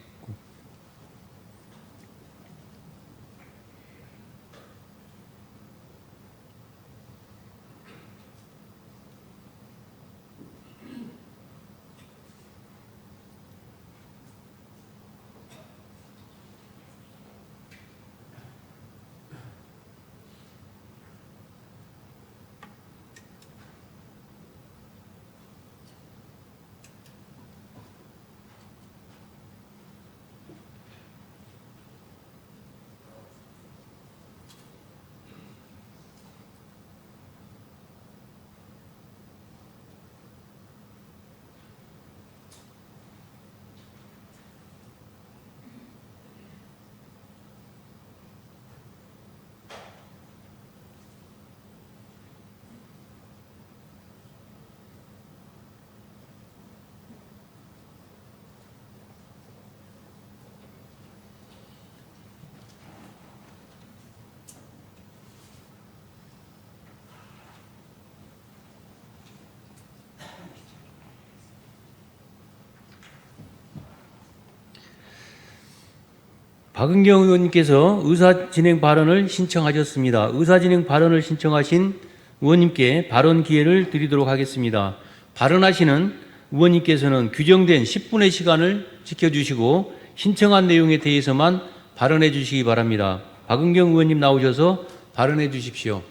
박은경 의원님께서 의사진행 발언을 신청하셨습니다. 의사진행 발언을 신청하신 의원님께 발언 기회를 드리도록 하겠습니다. 발언하시는 의원님께서는 규정된 10분의 시간을 지켜주시고 신청한 내용에 대해서만 발언해 주시기 바랍니다. 박은경 의원님 나오셔서 발언해 주십시오.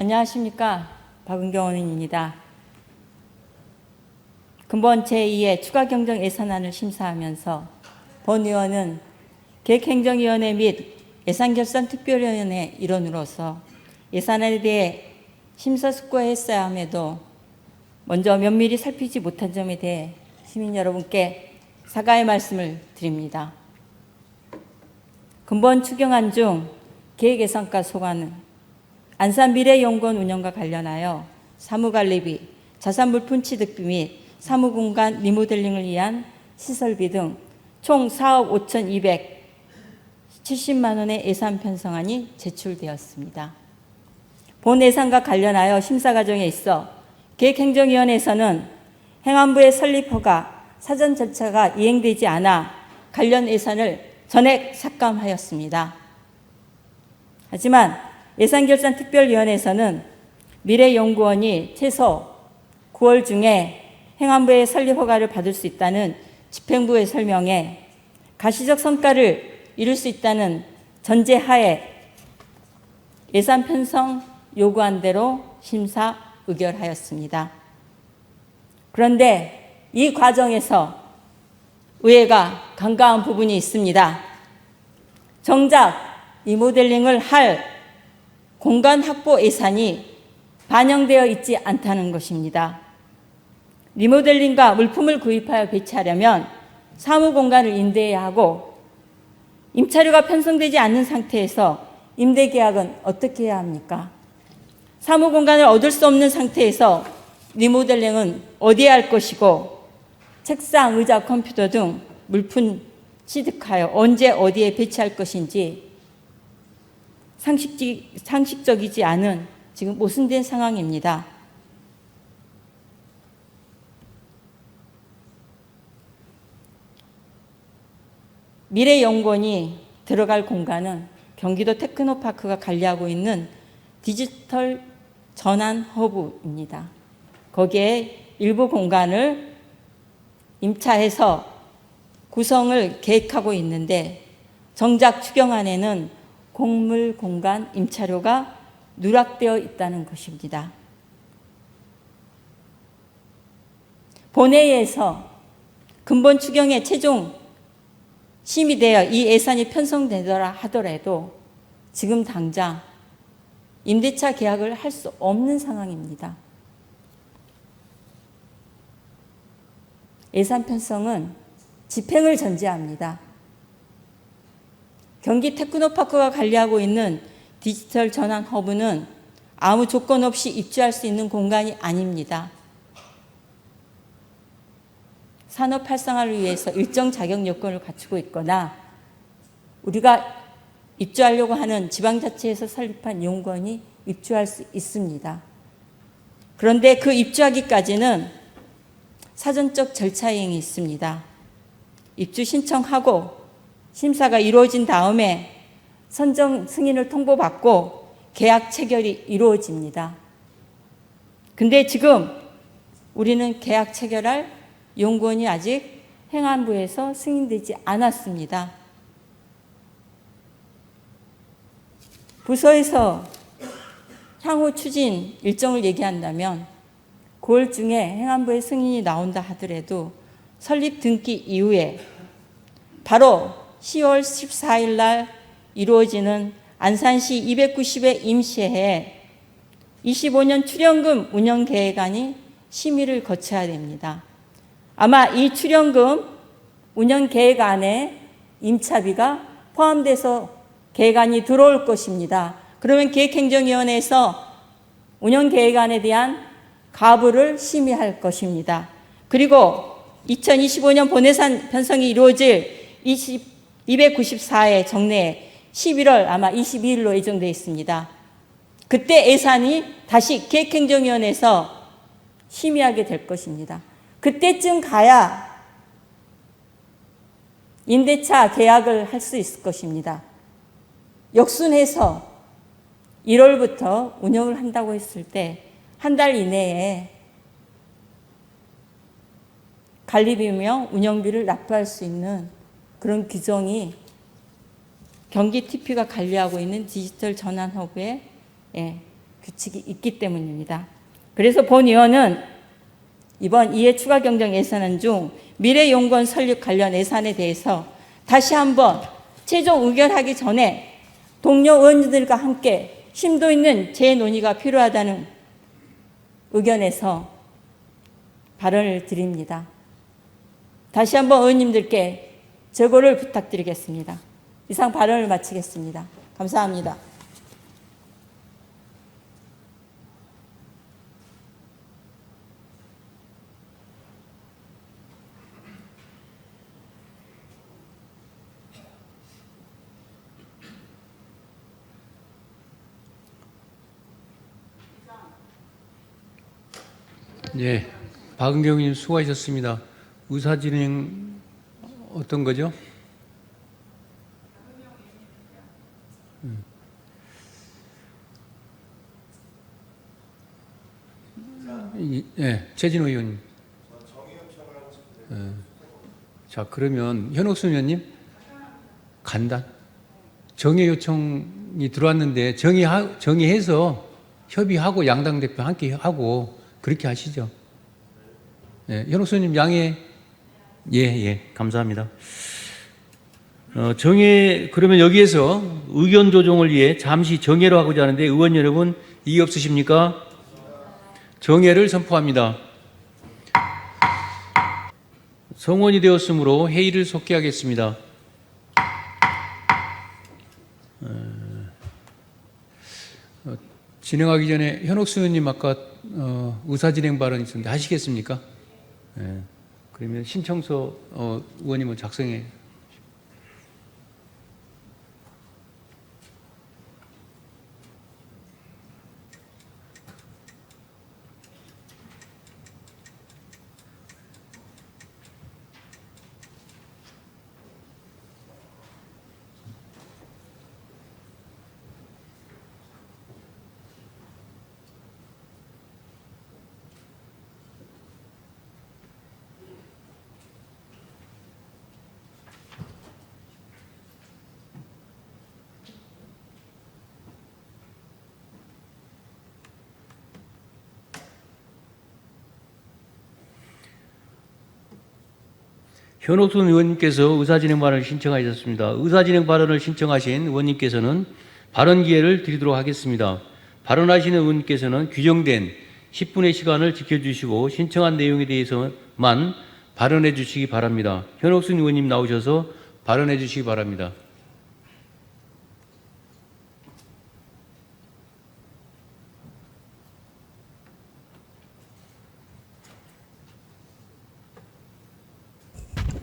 안녕하십니까. 박은경 의원입니다. 근본 제2의 추가경정 예산안을 심사하면서 본 의원은 계획행정위원회 및 예산결산특별위원회 일원으로서 예산안에 대해 심사숙고했어야 함에도 먼저 면밀히 살피지 못한 점에 대해 시민 여러분께 사과의 말씀을 드립니다. 근본 추경안 중 계획예산과 소관은 안산미래연구원 운영과 관련하여 사무관리비, 자산물품 취득비 및 사무공간 리모델링을 위한 시설비 등 총 4억 5,270만 원의 예산 편성안이 제출되었습니다. 본 예산과 관련하여 심사 과정에 있어 계획행정위원회에서는 행안부의 설립 허가, 사전 절차가 이행되지 않아 관련 예산을 전액 삭감하였습니다. 하지만 예산결산특별위원회에서는 미래연구원이 최소 9월 중에 행안부의 설립 허가를 받을 수 있다는 집행부의 설명에 가시적 성과를 이룰 수 있다는 전제하에 예산 편성 요구한 대로 심사 의결하였습니다. 그런데 이 과정에서 의회가 간과한 부분이 있습니다. 정작 리모델링을 할 공간 확보 예산이 반영되어 있지 않다는 것입니다. 리모델링과 물품을 구입하여 배치하려면 사무공간을 임대해야 하고 임차료가 편성되지 않는 상태에서 임대계약은 어떻게 해야 합니까? 사무공간을 얻을 수 없는 상태에서 리모델링은 어디에 할 것이고 책상, 의자, 컴퓨터 등 물품 취득하여 언제 어디에 배치할 것인지 상식적이지 않은 지금 모순된 상황입니다. 미래연구원이 들어갈 공간은 경기도 테크노파크가 관리하고 있는 디지털 전환 허브입니다. 거기에 일부 공간을 임차해서 구성을 계획하고 있는데 정작 추경안에는 공물 공간 임차료가 누락되어 있다는 것입니다. 본회의에서 근본 추경에 최종 심의되어 이 예산이 편성되더라 하더라도 지금 당장 임대차 계약을 할 수 없는 상황입니다. 예산 편성은 집행을 전제합니다. 경기 테크노파크가 관리하고 있는 디지털 전환 허브는 아무 조건 없이 입주할 수 있는 공간이 아닙니다. 산업 활성화를 위해서 일정 자격 요건을 갖추고 있거나 우리가 입주하려고 하는 지방자치에서 설립한 연구원이 입주할 수 있습니다. 그런데 그 입주하기까지는 사전적 절차행위 있습니다. 입주 신청하고 심사가 이루어진 다음에 선정 승인을 통보받고 계약 체결이 이루어집니다. 근데 지금 우리는 계약 체결할 연구원이 아직 행안부에서 승인되지 않았습니다. 부서에서 향후 추진 일정을 얘기한다면 9월 중에 행안부의 승인이 나온다 하더라도 설립 등기 이후에 바로 10월 14일 날 이루어지는 안산시 290회 임시회에 25년 출연금 운영계획안이 심의를 거쳐야 됩니다. 아마 이 출연금 운영계획안에 임차비가 포함돼서 계획안이 들어올 것입니다. 그러면 기획행정위원회에서 운영계획안에 대한 가부를 심의할 것입니다. 그리고 2025년 본예산 편성이 이루어질 294회 정례 11월 아마 22일로 예정되어 있습니다. 그때 예산이 다시 기획행정위원회에서 심의하게 될 것입니다. 그때쯤 가야 임대차 계약을 할 수 있을 것입니다. 역순해서 1월부터 운영을 한다고 했을 때 한 달 이내에 관리비며 운영비를 납부할 수 있는 그런 규정이 경기 TP가 관리하고 있는 디지털 전환 허브에 규칙이 있기 때문입니다. 그래서 본 의원은 이번 2회 추가 경정 예산안 중 미래용건 설립 관련 예산에 대해서 다시 한번 최종 의결하기 전에 동료 의원들과 함께 심도 있는 재논의가 필요하다는 의견에서 발언을 드립니다. 다시 한번 의원님들께 재고를 부탁드리겠습니다. 이상 발언을 마치겠습니다. 감사합니다. 예, 박은경 의원님 수고하셨습니다. 의사진행 어떤 거죠? 예, 최진호 의원님. 자, 그러면 현옥순 의원님 간단. 정의 요청이 들어왔는데 정의해서 협의하고 양당 대표 함께 하고 그렇게 하시죠. 예, 현옥순 의원님 양해. 예, 감사합니다. 그러면 여기에서 의견 조정을 위해 잠시 정회로 하고자 하는데 의원 여러분 이의 없으십니까? 정회를 선포합니다. 성원이 되었으므로 회의를 속기하겠습니다. 진행하기 전에 현옥수 의원님 아까 의사진행 발언 있었는데 하시겠습니까? 네. 그러면 신청서 의원님은 작성해. 현옥순 의원님께서 의사진행 발언을 신청하셨습니다. 의사진행 발언을 신청하신 의원님께서는 발언 기회를 드리도록 하겠습니다. 발언하시는 의원님께서는 규정된 10분의 시간을 지켜주시고 신청한 내용에 대해서만 발언해 주시기 바랍니다. 현옥순 의원님 나오셔서 발언해 주시기 바랍니다.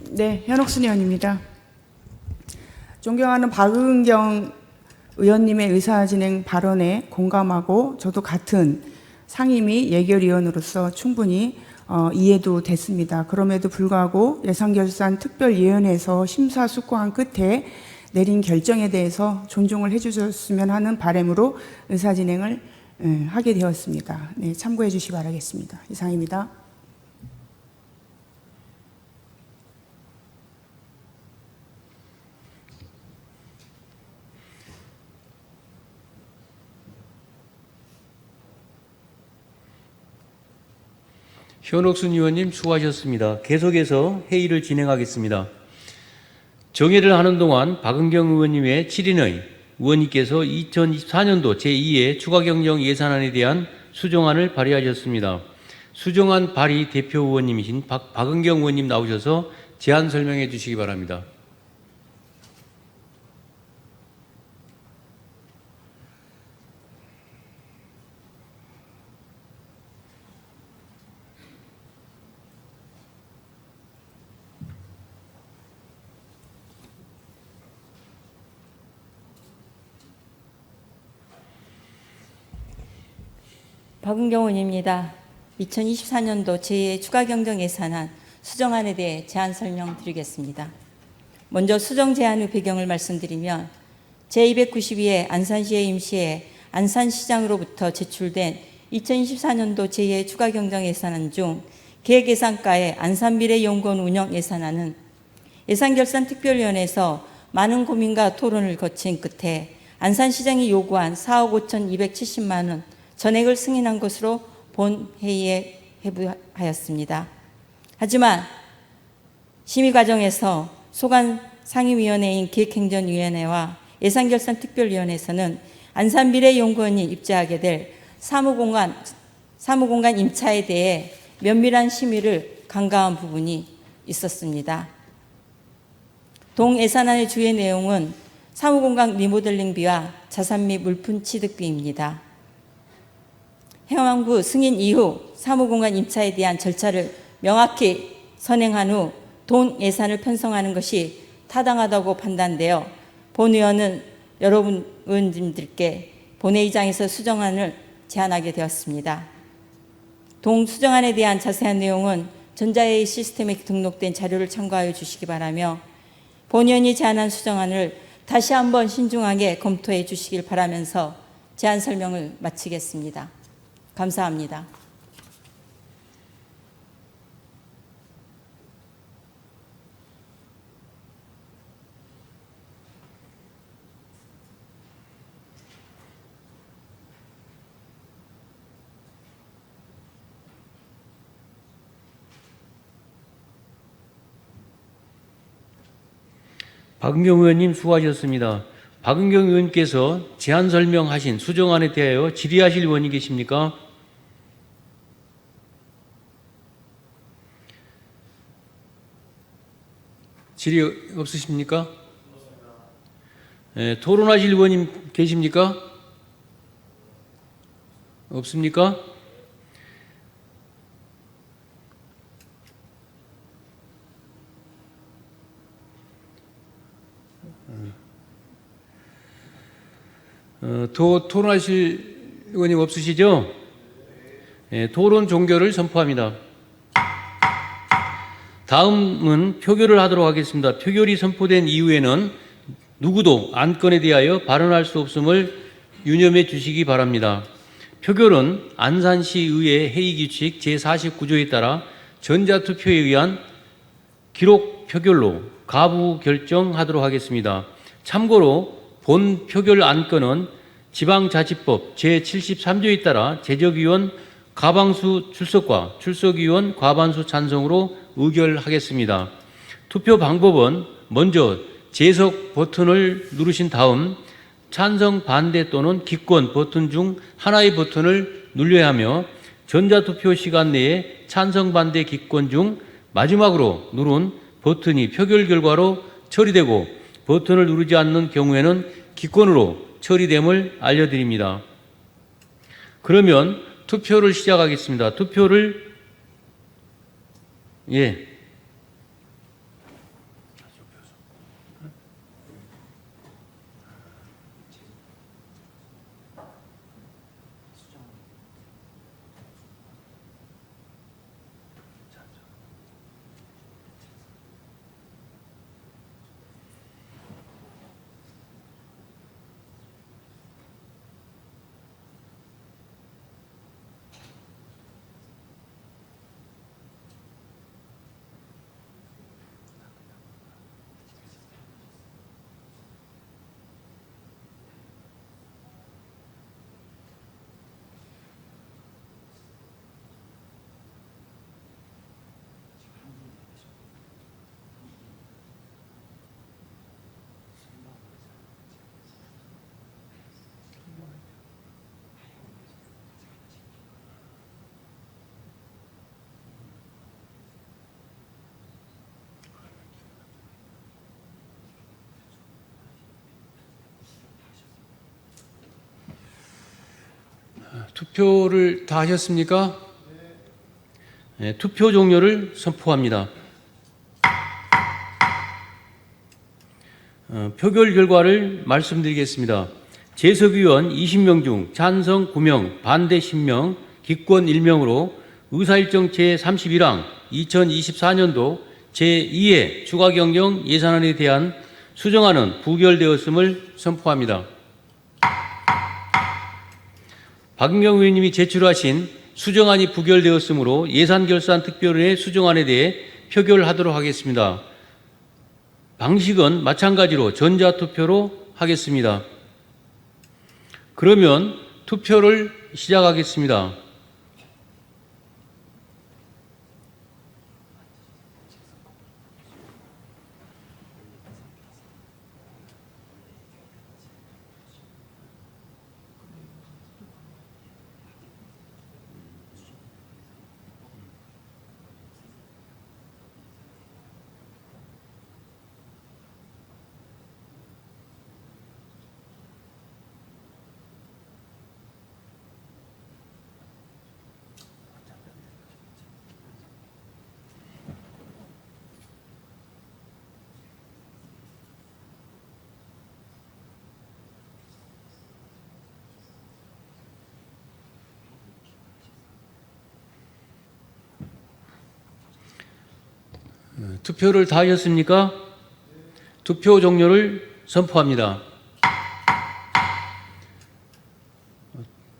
네, 현옥순 의원입니다. 존경하는 박은경 의원님의 의사진행 발언에 공감하고 저도 같은 상임위 예결위원으로서 충분히 이해도 됐습니다. 그럼에도 불구하고 예산결산특별위원회에서 심사숙고한 끝에 내린 결정에 대해서 존중을 해주셨으면 하는 바람으로 의사진행을 하게 되었습니다. 네, 참고해 주시기 바라겠습니다. 이상입니다. 현옥순 의원님 수고하셨습니다. 계속해서 회의를 진행하겠습니다. 정회를 하는 동안 박은경 의원님 외 7인의 의원님께서 2024년도 제2회 추가경정 예산안에 대한 수정안을 발의하셨습니다. 수정안 발의 대표 의원님이신 박은경 의원님 나오셔서 제안 설명해 주시기 바랍니다. 박은경 의원입니다. 2024년도 제2회 추가경정 예산안 수정안에 대해 제안 설명드리겠습니다. 먼저 수정 제안의 배경을 말씀드리면 제292회 안산시의 임시회 안산시장으로부터 제출된 2024년도 제2회 추가경정 예산안 중 계획예산가의 안산미래연구원 운영 예산안은 예산결산특별위원회에서 많은 고민과 토론을 거친 끝에 안산시장이 요구한 4억 5,270만 원 전액을 승인한 것으로 본회의에 회부하였습니다. 하지만 심의 과정에서 소관 상임위원회인 기획행정위원회와 예산결산특별위원회에서는 안산미래연구원이 입주하게 될 사무공간 임차에 대해 면밀한 심의를 간과한 부분이 있었습니다. 동 예산안의 주요 내용은 사무공간 리모델링비와 자산 및 물품 취득비입니다. 행안부 승인 이후 사무공간 임차에 대한 절차를 명확히 선행한 후 돈 예산을 편성하는 것이 타당하다고 판단되어 본 의원은 여러분 의원님들께 본회의장에서 수정안을 제안하게 되었습니다. 동 수정안에 대한 자세한 내용은 전자회의 시스템에 등록된 자료를 참고하여 주시기 바라며 본 의원이 제안한 수정안을 다시 한번 신중하게 검토해 주시길 바라면서 제안 설명을 마치겠습니다. 감사합니다. 박은경 의원님 수고하셨습니다. 박은경 의원께서 제안 설명하신 수정안에 대하여 질의하실 의원이 계십니까? 질의 없으십니까? 토론하실 의원님 계십니까? 없습니까? 토론하실 의원님 없으시죠? 토론 종결을 선포합니다. 다음은 표결을 하도록 하겠습니다. 표결이 선포된 이후에는 누구도 안건에 대하여 발언할 수 없음을 유념해 주시기 바랍니다. 표결은 안산시의회 회의규칙 제49조에 따라 전자투표에 의한 기록 표결로 가부 결정하도록 하겠습니다. 참고로 본 표결 안건은 지방자치법 제73조에 따라 제적위원 과반수 출석과 출석위원 과반수 찬성으로 의결하겠습니다. 투표 방법은 먼저 재석 버튼을 누르신 다음 찬성, 반대 또는 기권 버튼 중 하나의 버튼을 눌러야 하며 전자투표 시간 내에 찬성, 반대, 기권 중 마지막으로 누른 버튼이 표결 결과로 처리되고 버튼을 누르지 않는 경우에는 기권으로 처리됨을 알려드립니다. 그러면 투표를 시작하겠습니다. 투표를 투표를 다 하셨습니까? 네, 투표 종료를 선포합니다. 표결 결과를 말씀드리겠습니다. 재석위원 20명 중 찬성 9명, 반대 10명, 기권 일명으로 의사일정 제31항 2024년도 제2회 추가경정 예산안에 대한 수정안은 부결되었음을 선포합니다. 박은경 의원님이 제출하신 수정안이 부결되었으므로 예산결산특별위의 수정안에 대해 표결하도록 하겠습니다. 방식은 마찬가지로 전자투표로 하겠습니다. 그러면 투표를 시작하겠습니다. 투표를 다 하셨습니까? 투표 종료를 선포합니다.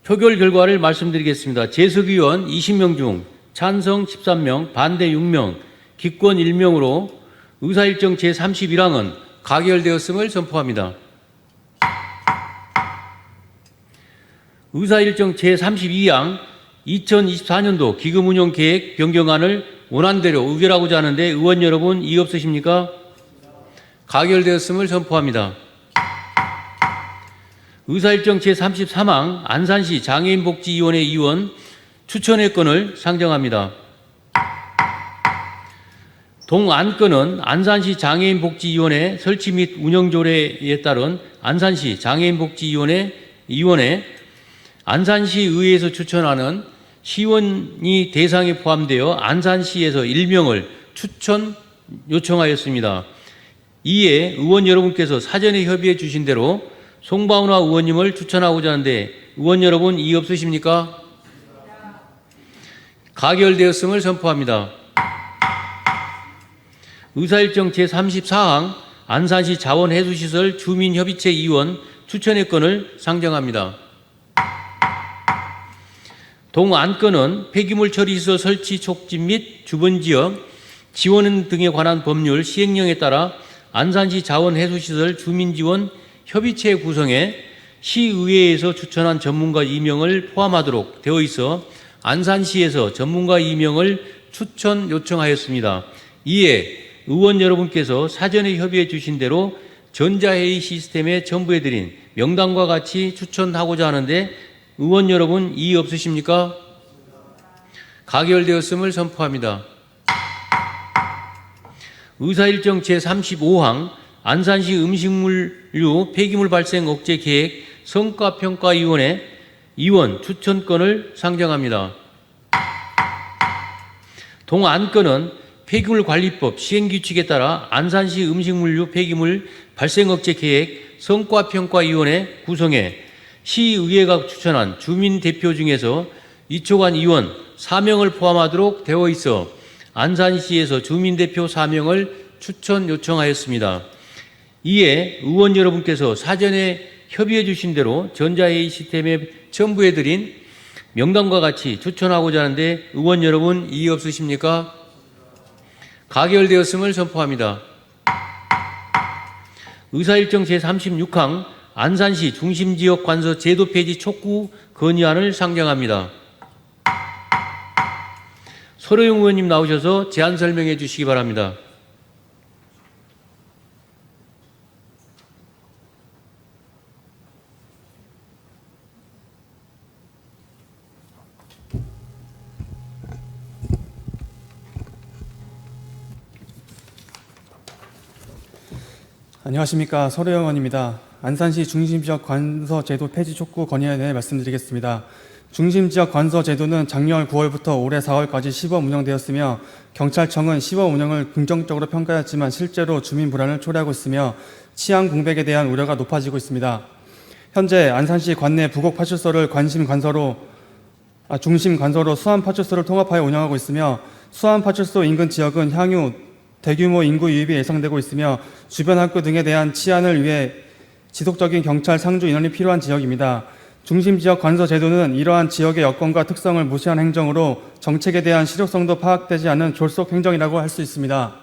표결 결과를 말씀드리겠습니다. 재석 의원 20명 중 찬성 13명, 반대 6명, 기권 1명으로 의사일정 제31항은 가결되었음을 선포합니다. 의사일정 제32항 2024년도 기금운용계획 변경안을 원안대로 의결하고자 하는데 의원 여러분 이의 없으십니까? 가결되었음을 선포합니다. 의사일정 제33항 안산시 장애인복지위원회 위원 추천의 건을 상정합니다. 동안건은 안산시 장애인복지위원회 설치 및 운영조례에 따른 안산시 장애인복지위원회 위원회 안산시의회에서 추천하는 시원이 대상에 포함되어 안산시에서 1명을 추천 요청하였습니다. 이에 의원 여러분께서 사전에 협의해 주신 대로 송바운화 의원님을 추천하고자 하는데 의원 여러분 이의 없으십니까? 가결되었음을 선포합니다. 의사일정 제34항 안산시 자원해수시설 주민협의체 위원 추천의 건을 상정합니다. 동안건은 폐기물 처리시설 설치 촉진 및 주변 지역 지원 등에 관한 법률 시행령에 따라 안산시 자원해수시설 주민지원 협의체 구성에 시의회에서 추천한 전문가 임명을 포함하도록 되어 있어 안산시에서 전문가 임명을 추천 요청하였습니다. 이에 의원 여러분께서 사전에 협의해 주신 대로 전자회의 시스템에 첨부해드린 명단과 같이 추천하고자 하는데 의원 여러분 이의 없으십니까? 가결되었음을 선포합니다. 의사일정 제35항 안산시 음식물류 폐기물 발생 억제 계획 성과평가위원회 위원 추천건을 상정합니다. 동안건은 폐기물관리법 시행규칙에 따라 안산시 음식물류 폐기물 발생 억제 계획 성과평가위원회 구성해 시의회가 추천한 주민대표 중에서 이초관 위원 4명을 포함하도록 되어 있어 안산시에서 주민대표 4명을 추천 요청하였습니다. 이에 의원 여러분께서 사전에 협의해 주신 대로 전자회의 시스템에 첨부해드린 명단과 같이 추천하고자 하는데 의원 여러분 이의 없으십니까? 가결되었음을 선포합니다. 의사일정 제36항 안산시 중심지역 관서 제도 폐지 촉구 건의안을 상정합니다. 서로영 의원님 나오셔서 제안 설명해 주시기 바랍니다. 안녕하십니까. 서로영 의원입니다. 안산시 중심지역 관서 제도 폐지 촉구 건의안에 대해 말씀드리겠습니다. 중심지역 관서 제도는 작년 9월부터 올해 4월까지 시범 운영되었으며 경찰청은 시범 운영을 긍정적으로 평가했지만 실제로 주민 불안을 초래하고 있으며 치안 공백에 대한 우려가 높아지고 있습니다. 현재 안산시 관내 부곡 파출소를 관심 관서로 중심 관서로 수안파출소를 통합하여 운영하고 있으며 수안파출소 인근 지역은 향후 대규모 인구 유입이 예상되고 있으며 주변 학교 등에 대한 치안을 위해 지속적인 경찰 상주 인원이 필요한 지역입니다. 중심지역 관서 제도는 이러한 지역의 여건과 특성을 무시한 행정으로 정책에 대한 실효성도 파악되지 않은 졸속 행정이라고 할 수 있습니다.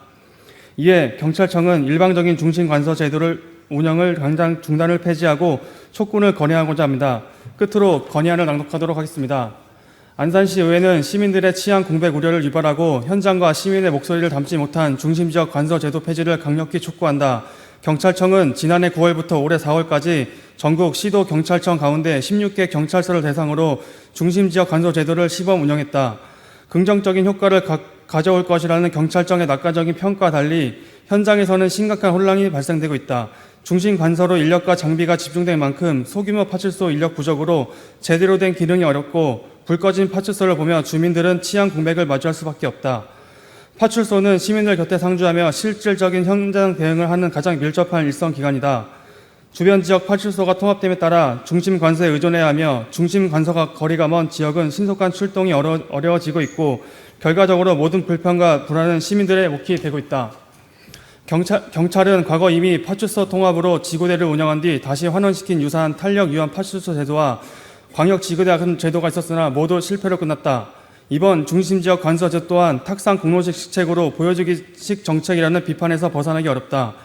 이에 경찰청은 일방적인 중심 관서 제도를 운영을 당장 중단을 폐지하고 촉구를 건의하고자 합니다. 끝으로 건의안을 낭독하도록 하겠습니다. 안산시 의회는 시민들의 치안 공백 우려를 유발하고 현장과 시민의 목소리를 담지 못한 중심지역 관서 제도 폐지를 강력히 촉구한다. 경찰청은 지난해 9월부터 올해 4월까지 전국 시도 경찰청 가운데 16개 경찰서를 대상으로 중심지역 관서 제도를 시범 운영했다. 긍정적인 효과를 가져올 것이라는 경찰청의 낙관적인 평가와 달리 현장에서는 심각한 혼란이 발생되고 있다. 중심 관서로 인력과 장비가 집중된 만큼 소규모 파출소 인력 부족으로 제대로 된 기능이 어렵고 불 꺼진 파출소를 보며 주민들은 치안 공백을 마주할 수밖에 없다. 파출소는 시민들 곁에 상주하며 실질적인 현장 대응을 하는 가장 밀접한 일선 기관이다. 주변 지역 파출소가 통합됨에 따라 중심 관서에 의존해야 하며 중심 관서가 거리가 먼 지역은 신속한 출동이 어려워지고 있고 결과적으로 모든 불편과 불안은 시민들의 몫이 되고 있다. 경찰은 과거 이미 파출소 통합으로 지구대를 운영한 뒤 다시 환원시킨 유사한 탄력 유한 파출소 제도와 광역지구대 같은 제도가 있었으나 모두 실패로 끝났다. 이번 중심지역 관서 제도 또한 탁상 공로식 시책으로 보여주기식 정책이라는 비판에서 벗어나기 어렵다.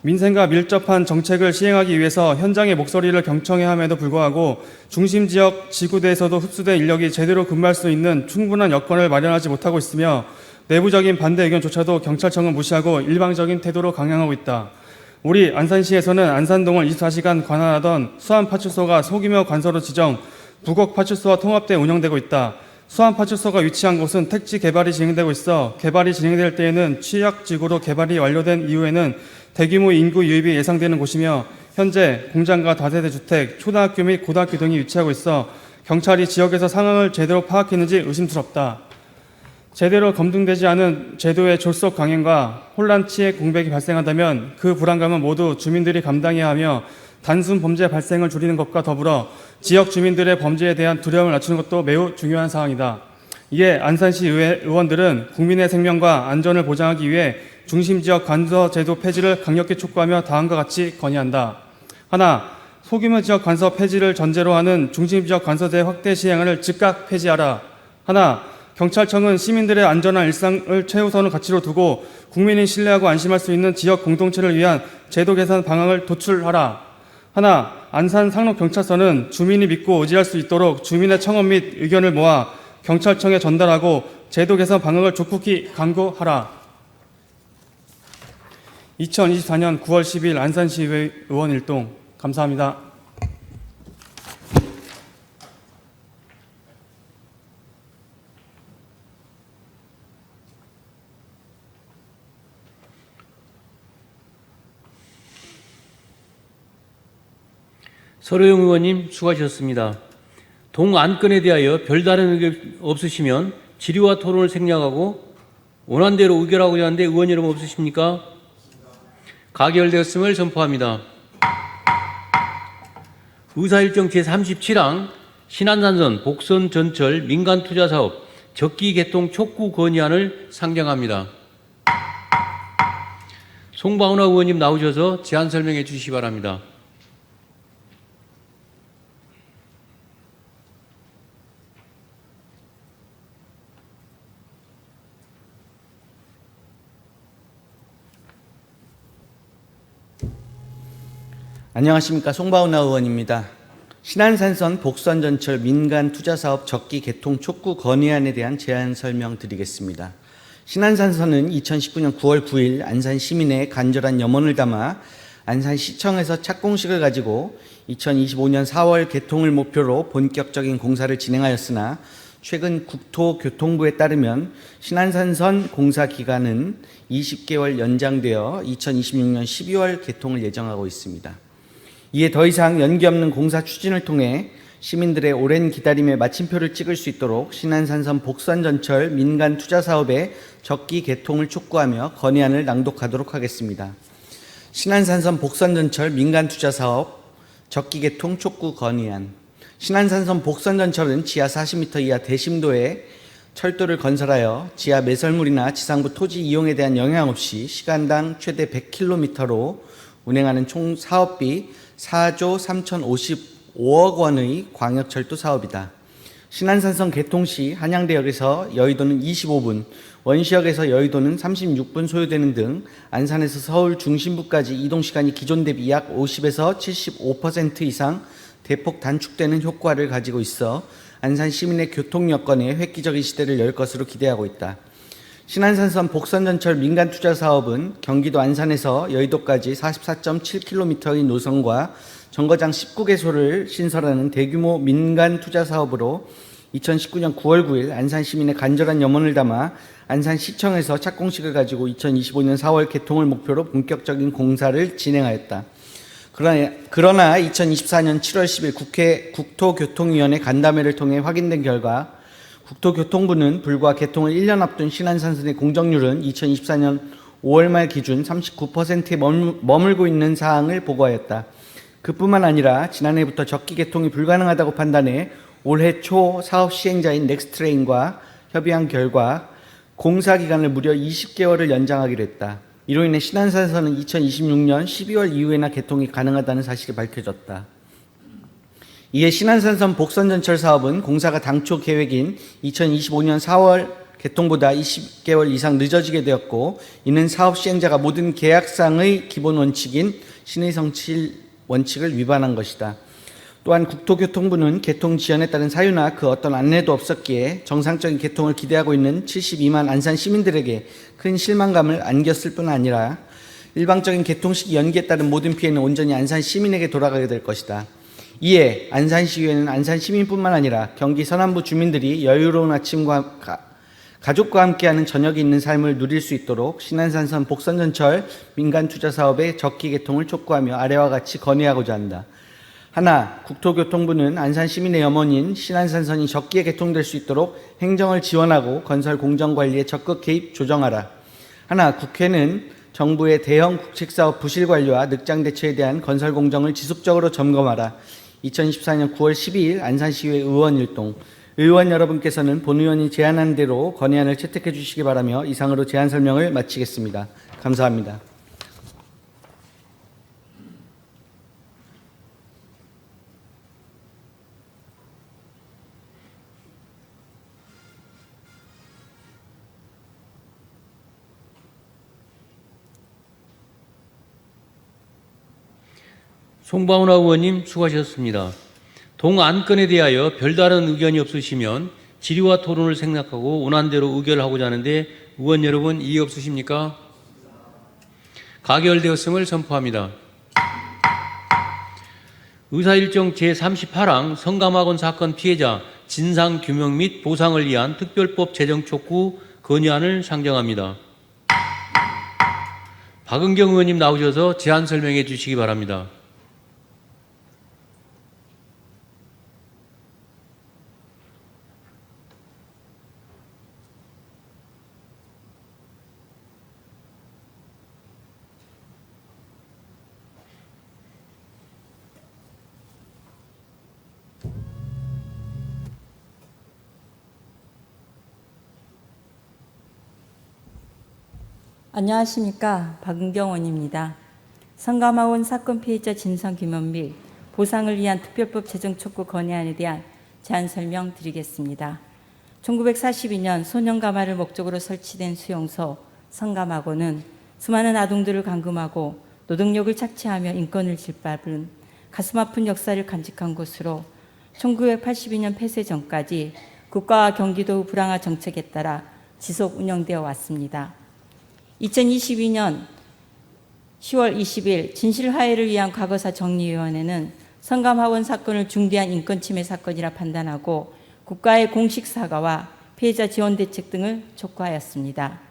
민생과 밀접한 정책을 시행하기 위해서 현장의 목소리를 경청해야 함에도 불구하고 중심지역 지구대에서도 흡수된 인력이 제대로 근무할 수 있는 충분한 여건을 마련하지 못하고 있으며 내부적인 반대 의견조차도 경찰청은 무시하고 일방적인 태도로 강행하고 있다. 우리 안산시에서는 안산동을 24시간 관할하던 수안파출소가 소규모 관서로 지정 부곡파출소와 통합돼 운영되고 있다. 수안파출소가 위치한 곳은 택지 개발이 진행되고 있어 개발이 진행될 때에는 취약지구로 개발이 완료된 이후에는 대규모 인구 유입이 예상되는 곳이며 현재 공장과 다세대 주택, 초등학교 및 고등학교 등이 위치하고 있어 경찰이 지역에서 상황을 제대로 파악했는지 의심스럽다. 제대로 검증되지 않은 제도의 졸속 강행과 혼란치의 공백이 발생한다면 그 불안감은 모두 주민들이 감당해야 하며 단순 범죄 발생을 줄이는 것과 더불어 지역 주민들의 범죄에 대한 두려움을 낮추는 것도 매우 중요한 사항이다. 이에 안산시 의원들은 국민의 생명과 안전을 보장하기 위해 중심지역 관서 제도 폐지를 강력히 촉구하며 다음과 같이 건의한다. 하나, 소규모 지역 관서 폐지를 전제로 하는 중심지역 관서제 확대 시행을 즉각 폐지하라. 하나, 경찰청은 시민들의 안전한 일상을 최우선의 가치로 두고 국민이 신뢰하고 안심할 수 있는 지역 공동체를 위한 제도 개선 방안을 도출하라. 하나, 안산 상록경찰서는 주민이 믿고 의지할 수 있도록 주민의 청원 및 의견을 모아 경찰청에 전달하고 제도 개선 방안을 적극히 강구하라. 2024년 9월 10일 안산시의회 의원 일동. 감사합니다. 서로영 의원님 수고하셨습니다. 동안건에 대하여 별다른 의견 없으시면 질의와 토론을 생략하고 원안대로 의결하고자 하는데 의원 여러분 없으십니까? 가결되었음을 선포합니다. 의사일정 제37항 신안산선 복선 전철 민간투자사업 적기 개통 촉구 건의안을 상정합니다. 송방훈 의원님 나오셔서 제안 설명해 주시기 바랍니다. 안녕하십니까. 송바우나 의원입니다. 신안산선 복선전철 민간투자사업 적기 개통 촉구 건의안에 대한 제안 설명드리겠습니다. 신안산선은 2019년 9월 9일 안산 시민의 간절한 염원을 담아 안산시청에서 착공식을 가지고 2025년 4월 개통을 목표로 본격적인 공사를 진행하였으나 최근 국토교통부에 따르면 신안산선 공사 기간은 20개월 연장되어 2026년 12월 개통을 예정하고 있습니다. 이에 더 이상 연기 없는 공사 추진을 통해 시민들의 오랜 기다림에 마침표를 찍을 수 있도록 신안산선 복선전철 민간투자사업의 적기 개통을 촉구하며 건의안을 낭독하도록 하겠습니다. 신안산선 복선전철 민간투자사업 적기 개통 촉구 건의안. 신안산선 복선전철은 지하 40m 이하 대심도에 철도를 건설하여 지하 매설물이나 지상부 토지 이용에 대한 영향 없이 시간당 최대 100km로 운행하는 총 사업비 4조 3,055억 원의 광역철도 사업이다. 신안산선 개통 시 한양대역에서 여의도는 25분, 원시역에서 여의도는 36분 소요되는 등 안산에서 서울 중심부까지 이동시간이 기존 대비 약 50에서 75% 이상 대폭 단축되는 효과를 가지고 있어 안산 시민의 교통 여건에 획기적인 시대를 열 것으로 기대하고 있다. 신안산선 복선전철 민간 투자 사업은 경기도 안산에서 여의도까지 44.7km의 노선과 정거장 19개소를 신설하는 대규모 민간 투자 사업으로 2019년 9월 9일 안산 시민의 간절한 염원을 담아 안산시청에서 착공식을 가지고 2025년 4월 개통을 목표로 본격적인 공사를 진행하였다. 그러나 2024년 7월 10일 국회 국토교통위원회 간담회를 통해 확인된 결과 국토교통부는 불과 개통을 1년 앞둔 신안산선의 공정률은 2024년 5월 말 기준 39%에 머물고 있는 사항을 보고하였다. 그뿐만 아니라 지난해부터 적기 개통이 불가능하다고 판단해 올해 초 사업 시행자인 넥스트레인과 협의한 결과 공사 기간을 무려 20개월을 연장하기로 했다. 이로 인해 신안산선은 2026년 12월 이후에나 개통이 가능하다는 사실이 밝혀졌다. 이에 신안산선 복선전철 사업은 공사가 당초 계획인 2025년 4월 개통보다 20개월 이상 늦어지게 되었고, 이는 사업 시행자가 모든 계약상의 기본 원칙인 신의 성실 원칙을 위반한 것이다. 또한 국토교통부는 개통 지연에 따른 사유나 그 어떤 안내도 없었기에 정상적인 개통을 기대하고 있는 72만 안산 시민들에게 큰 실망감을 안겼을 뿐 아니라 일방적인 개통식 연기에 따른 모든 피해는 온전히 안산 시민에게 돌아가게 될 것이다. 이에 안산시의회는 안산 시민뿐만 아니라 경기 서남부 주민들이 여유로운 아침과 가족과 함께하는 저녁이 있는 삶을 누릴 수 있도록 신안산선 복선전철 민간투자사업의 적기 개통을 촉구하며 아래와 같이 건의하고자 한다. 하나, 국토교통부는 안산 시민의 염원인 신안산선이 적기에 개통될 수 있도록 행정을 지원하고 건설 공정관리에 적극 개입 조정하라. 하나, 국회는 정부의 대형 국책사업 부실 관리와 늑장 대처에 대한 건설 공정을 지속적으로 점검하라. 2024년 9월 12일 안산시의회 의원 일동. 의원 여러분께서는 본 의원이 제안한 대로 건의안을 채택해 주시기 바라며 이상으로 제안 설명을 마치겠습니다. 감사합니다. 송바운하 의원님 수고하셨습니다. 동안건에 대하여 별다른 의견이 없으시면 질의와 토론을 생략하고 원안대로 의결하고자 하는데 의원 여러분 이의 없으십니까? 가결되었음을 선포합니다. 의사일정 제38항 성감학원 사건 피해자 진상규명 및 보상을 위한 특별법 제정 촉구 건의안을 상정합니다. 박은경 의원님 나오셔서 제안 설명해 주시기 바랍니다. 안녕하십니까. 박은경 의원입니다. 성감학원 사건 피해자 진상규명 및 보상을 위한 특별법 제정 촉구 건의안에 대한 제안 설명 드리겠습니다. 1942년 소년감화를 목적으로 설치된 수용소 성감학원은 수많은 아동들을 감금하고 노동력을 착취하며 인권을 짓밟은 가슴 아픈 역사를 간직한 곳으로 1982년 폐쇄 전까지 국가와 경기도 불황화 정책에 따라 지속 운영되어 왔습니다. 2022년 10월 20일 진실화해를 위한 과거사 정리위원회는 성감학원 사건을 중대한 인권침해 사건이라 판단하고 국가의 공식 사과와 피해자 지원 대책 등을 촉구하였습니다.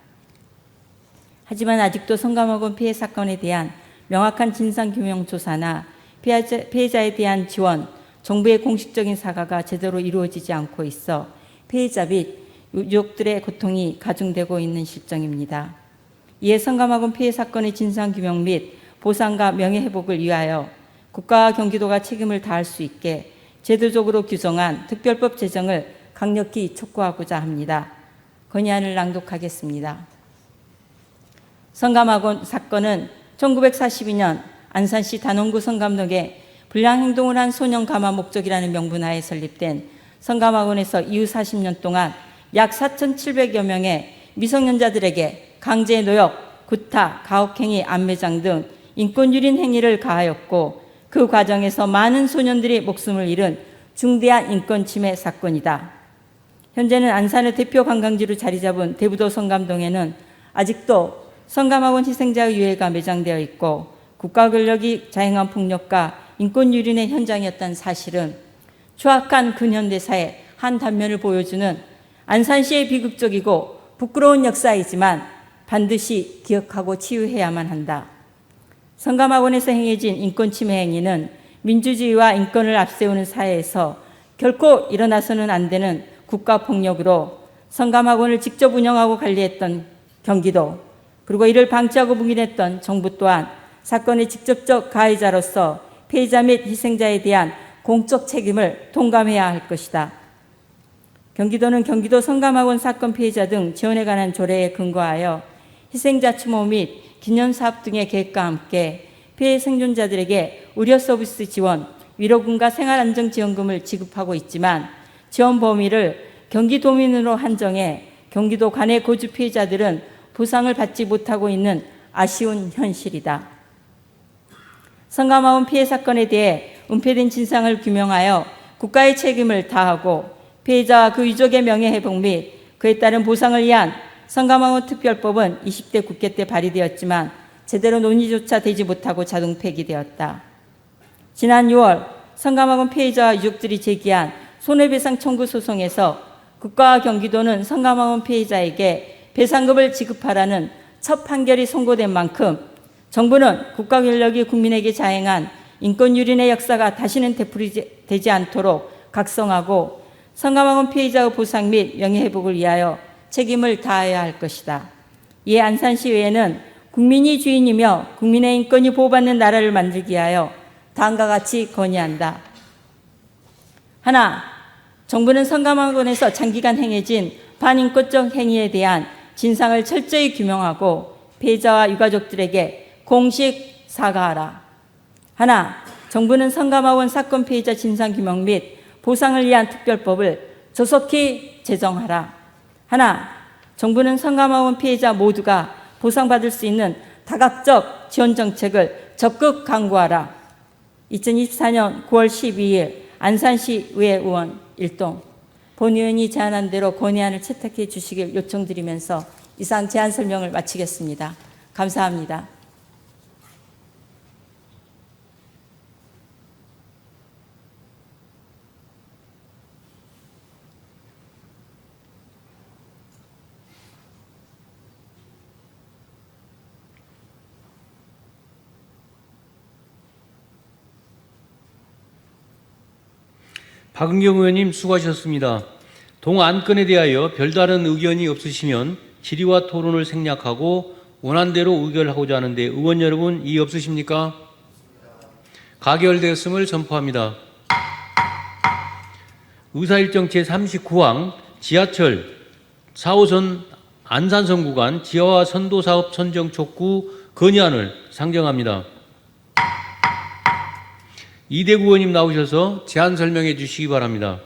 하지만 아직도 성감학원 피해 사건에 대한 명확한 진상규명 조사나 피해자에 대한 지원, 정부의 공식적인 사과가 제대로 이루어지지 않고 있어 피해자 및 유족들의 고통이 가중되고 있는 실정입니다. 이에 성감학원 피해 사건의 진상규명 및 보상과 명예회복을 위하여 국가와 경기도가 책임을 다할 수 있게 제도적으로 규정한 특별법 제정을 강력히 촉구하고자 합니다. 건의안을 낭독하겠습니다. 성감학원 사건은 1942년 안산시 단원구 성감동에 불량행동을 한 소년 감화 목적이라는 명분하에 설립된 성감학원에서 이후 40년 동안 약 4,700여 명의 미성년자들에게 강제 노역, 구타, 가혹행위, 안매장 등 인권유린 행위를 가하였고 그 과정에서 많은 소년들이 목숨을 잃은 중대한 인권 침해 사건이다. 현재는 안산의 대표 관광지로 자리 잡은 대부도 성감동에는 아직도 성감학원 희생자의 유해가 매장되어 있고 국가 권력이 자행한 폭력과 인권유린의 현장이었다는 사실은 추악한 근현대사의 한 단면을 보여주는 안산시의 비극적이고 부끄러운 역사이지만 반드시 기억하고 치유해야만 한다. 성감학원에서 행해진 인권침해 행위는 민주주의와 인권을 앞세우는 사회에서 결코 일어나서는 안 되는 국가폭력으로 성감학원을 직접 운영하고 관리했던 경기도, 그리고 이를 방치하고 묵인했던 정부 또한 사건의 직접적 가해자로서 피해자 및 희생자에 대한 공적 책임을 통감해야 할 것이다. 경기도는 경기도 성감학원 사건 피해자 등 지원에 관한 조례에 근거하여 희생자 추모 및 기념사업 등의 계획과 함께 피해 생존자들에게 의료 서비스 지원, 위로금과 생활안정지원금을 지급하고 있지만 지원 범위를 경기도민으로 한정해 경기도 관내 거주 피해자들은 보상을 받지 못하고 있는 아쉬운 현실이다. 성감학원 피해 사건에 대해 은폐된 진상을 규명하여 국가의 책임을 다하고 피해자와 그 유족의 명예회복 및 그에 따른 보상을 위한 성감학원 특별법은 20대 국회 때 발의되었지만 제대로 논의조차 되지 못하고 자동 폐기되었다. 지난 6월 성감학원 피해자와 유족들이 제기한 손해배상 청구 소송에서 국가와 경기도는 성감학원 피해자에게 배상금을 지급하라는 첫 판결이 선고된 만큼 정부는 국가 권력이 국민에게 자행한 인권유린의 역사가 다시는 되풀이되지 않도록 각성하고 성감학원 피해자의 보상 및 명예회복을 위하여 책임을 다해야 할 것이다. 이에 안산시의회는 국민이 주인이며 국민의 인권이 보호받는 나라를 만들기 위하여 다음과 같이 건의한다. 하나, 정부는 성감학원에서 장기간 행해진 반인권적 행위에 대한 진상을 철저히 규명하고 피해자와 유가족들에게 공식 사과하라. 하나, 정부는 성감학원 사건 피해자 진상규명 및 보상을 위한 특별법을 조속히 제정하라. 하나, 정부는 성감학원 피해자 모두가 보상받을 수 있는 다각적 지원 정책을 적극 강구하라. 2024년 9월 12일 안산시 의회 의원 1동. 본 의원이 제안한 대로 건의안을 채택해 주시길 요청드리면서 이상 제안 설명을 마치겠습니다. 감사합니다. 박은경 의원님 수고하셨습니다. 동 안건에 대하여 별다른 의견이 없으시면 질의와 토론을 생략하고 원안대로 의결하고자 하는데 의원 여러분 이의 없으십니까? 가결되었음을 선포합니다. 의사일정 제39항 지하철 4호선 안산선 구간 지하화 선도사업 선정 촉구 건의안을 상정합니다. 이대구 의원님 나오셔서 제안 설명해 주시기 바랍니다.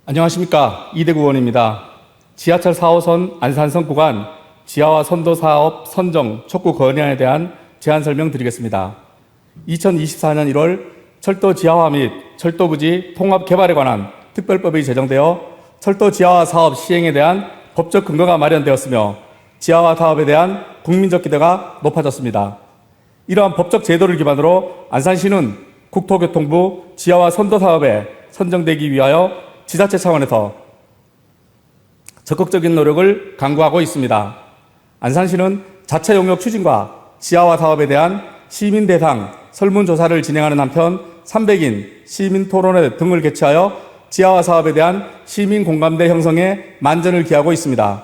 안녕하십니까. 이대구 의원입니다. 지하철 4호선 안산선 구간 지하화 선도 사업 선정 촉구 건의안에 대한 제안 설명드리겠습니다. 2024년 1월 철도 지하화 및 철도 부지 통합 개발에 관한 특별법이 제정되어 철도 지하화 사업 시행에 대한 법적 근거가 마련되었으며 지하화 사업에 대한 국민적 기대가 높아졌습니다. 이러한 법적 제도를 기반으로 안산시는 국토교통부 지하화 선도 사업에 선정되기 위하여 지자체 차원에서 적극적인 노력을 강구하고 있습니다. 안산시는 자체 용역 추진과 지하화 사업에 대한 시민 대상 설문조사를 진행하는 한편 300인 시민 토론회 등을 개최하여 지하화 사업에 대한 시민 공감대 형성에 만전을 기하고 있습니다.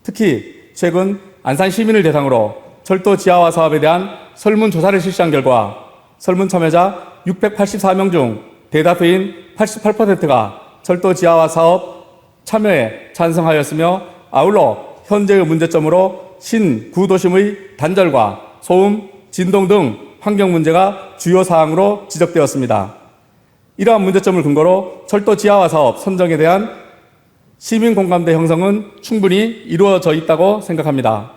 특히 최근 안산 시민을 대상으로 철도 지하화 사업에 대한 설문조사를 실시한 결과 설문 참여자 684명 중 대다수인 88%가 철도 지하화 사업 참여에 찬성하였으며 아울러 현재의 문제점으로 신구도심의 단절과 소음, 진동 등 환경 문제가 주요 사항으로 지적되었습니다. 이러한 문제점을 근거로 철도 지하화 사업 선정에 대한 시민 공감대 형성은 충분히 이루어져 있다고 생각합니다.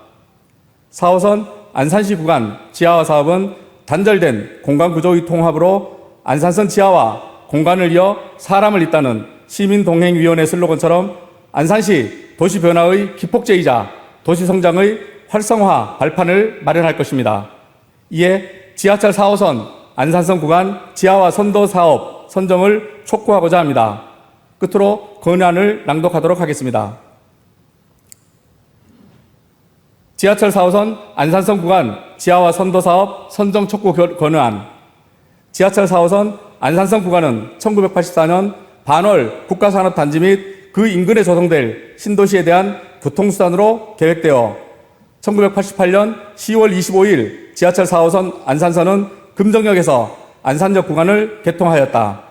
4호선 안산시 구간 지하화 사업은 단절된 공간 구조의 통합으로 안산선 지하와 공간을 이어 사람을 잇다는 시민동행위원회 슬로건처럼 안산시 도시 변화의 기폭제이자 도시 성장의 활성화 발판을 마련할 것입니다. 이에 지하철 4호선 안산선 구간 지하화 선도 사업 선정을 촉구하고자 합니다. 끝으로 건의안을 낭독하도록 하겠습니다. 지하철 4호선 안산선 구간 지하화 선도 사업 선정 촉구 건의안. 지하철 4호선 안산선 구간은 1984년 반월 국가산업단지 및 그 인근에 조성될 신도시에 대한 교통수단으로 계획되어 1988년 10월 25일 지하철 4호선 안산선은 금정역에서 안산역 구간을 개통하였다.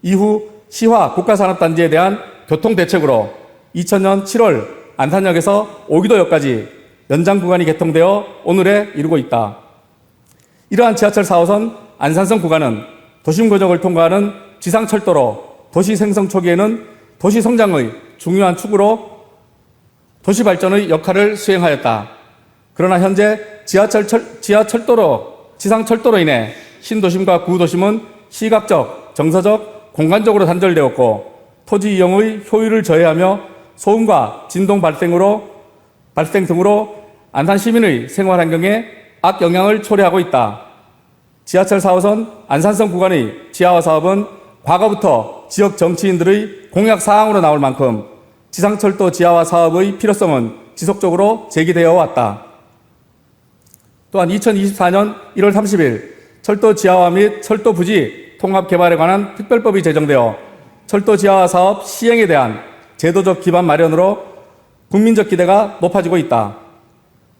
이후 시화 국가산업단지에 대한 교통대책으로 2000년 7월 안산역에서 오기도역까지 연장 구간이 개통되어 오늘에 이르고 있다. 이러한 지하철 4호선 안산선 구간은 도심 권역을 통과하는 지상철도로 도시 생성 초기에는 도시 성장의 중요한 축으로 도시 발전의 역할을 수행하였다. 그러나 현재 지상철도로 인해 신도심과 구도심은 시각적, 정서적, 공간적으로 단절되었고 토지 이용의 효율을 저해하며 소음과 진동 발생 등으로 안산 시민의 생활 환경에 악영향을 초래하고 있다. 지하철 4호선 안산선 구간의 지하화 사업은 과거부터 지역 정치인들의 공약 사항으로 나올 만큼 지상철도 지하화 사업의 필요성은 지속적으로 제기되어 왔다. 또한 2024년 1월 30일 철도 지하화 및 철도 부지 통합 개발에 관한 특별법이 제정되어 철도 지하화 사업 시행에 대한 제도적 기반 마련으로 국민적 기대가 높아지고 있다.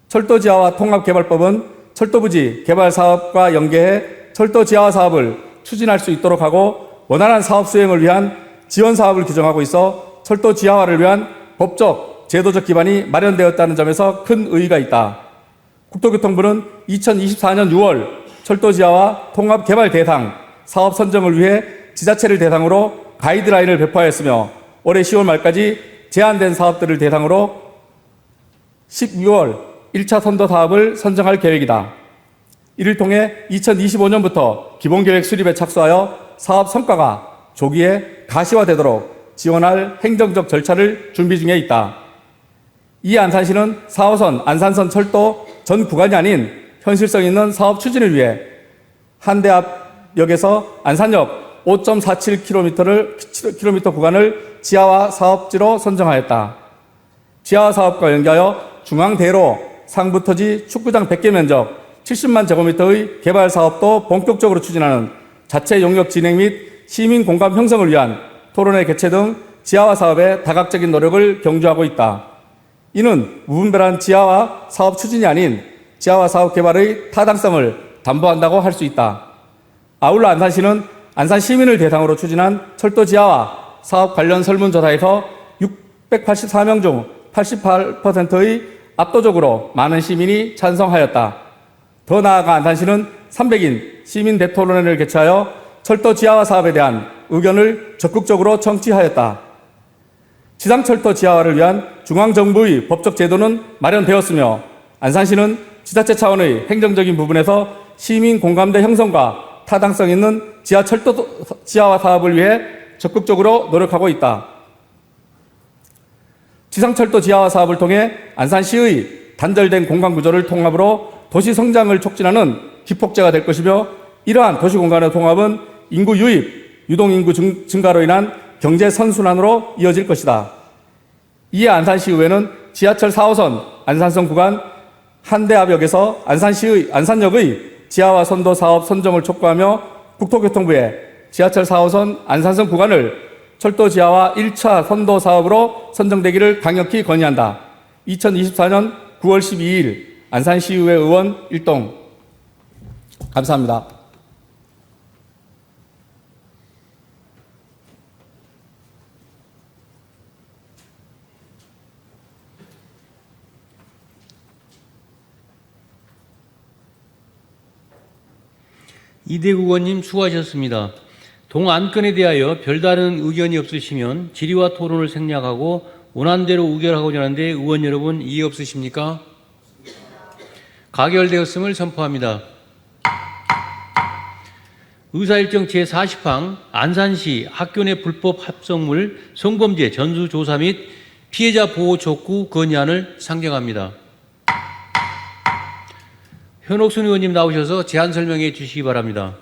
철도 지하화 통합 개발법은 철도 부지 개발 사업과 연계해 철도 지하화 사업을 추진할 수 있도록 하고 원활한 사업 수행을 위한 지원 사업을 규정하고 있어 철도 지하화를 위한 법적, 제도적 기반이 마련되었다는 점에서 큰 의의가 있다. 국토교통부는 2024년 6월 철도 지하화 통합 개발 대상 사업 선정을 위해 지자체를 대상으로 가이드라인을 배포하였으며 올해 10월 말까지 제한된 사업들을 대상으로 12월 1차 선도 사업을 선정할 계획이다. 이를 통해 2025년부터 기본계획 수립에 착수하여 사업 성과가 조기에 가시화되도록 지원할 행정적 절차를 준비 중에 있다. 이에 안산시는 4호선 안산선 철도 전 구간이 아닌 현실성 있는 사업 추진을 위해 한대 앞 역에서 안산역 5.47km 구간을 지하화 사업지로 선정하였다. 지하화 사업과 연계하여 중앙대로 상부토지 축구장 100개 면적 70만 제곱미터의 개발 사업도 본격적으로 추진하는 자체 용역 진행 및 시민 공감 형성을 위한 토론회 개최 등 지하화 사업의 다각적인 노력을 경주하고 있다. 이는 무분별한 지하화 사업 추진이 아닌 지하화 사업 개발의 타당성을 담보한다고 할 수 있다. 아울러 안산시는 안산 시민을 대상으로 추진한 철도 지하화 사업 관련 설문조사에서 684명 중 88%의 압도적으로 많은 시민이 찬성하였다. 더 나아가 안산시는 300인 시민 대토론회를 개최하여 철도 지하화 사업에 대한 의견을 적극적으로 청취하였다. 지상철도 지하화를 위한 중앙정부의 법적 제도는 마련되었으며 안산시는 지자체 차원의 행정적인 부분에서 시민 공감대 형성과 타당성 있는 지하철도 지하화 사업을 위해 적극적으로 노력하고 있다. 지상철도 지하화 사업을 통해 안산시의 단절된 공간 구조를 통합으로 도시 성장을 촉진하는 기폭제가 될 것이며 이러한 도시 공간의 통합은 인구 유입, 유동인구 증가로 인한 경제 선순환으로 이어질 것이다. 이에 안산시의회는 지하철 4호선 안산선 구간 한대압역에서 안산역의 지하화 선도 사업 선정을 촉구하며 국토교통부에 지하철 4호선 안산선 구간을 철도 지하화 1차 선도 사업으로 선정되기를 강력히 건의한다. 2024년 9월 12일 안산시의회 의원 일동. 감사합니다. 이대국 의원님 수고하셨습니다. 동안건에 대하여 별다른 의견이 없으시면 질의와 토론을 생략하고 원안대로 의결하고자 하는데 의원 여러분 이의 없으십니까? 가결되었음을 선포합니다. 의사일정 제40항 안산시 학교 내 불법 합성물 성범죄 전수조사 및 피해자 보호 촉구 건의안을 상정합니다. 현옥순 의원님 나오셔서 제안 설명해 주시기 바랍니다.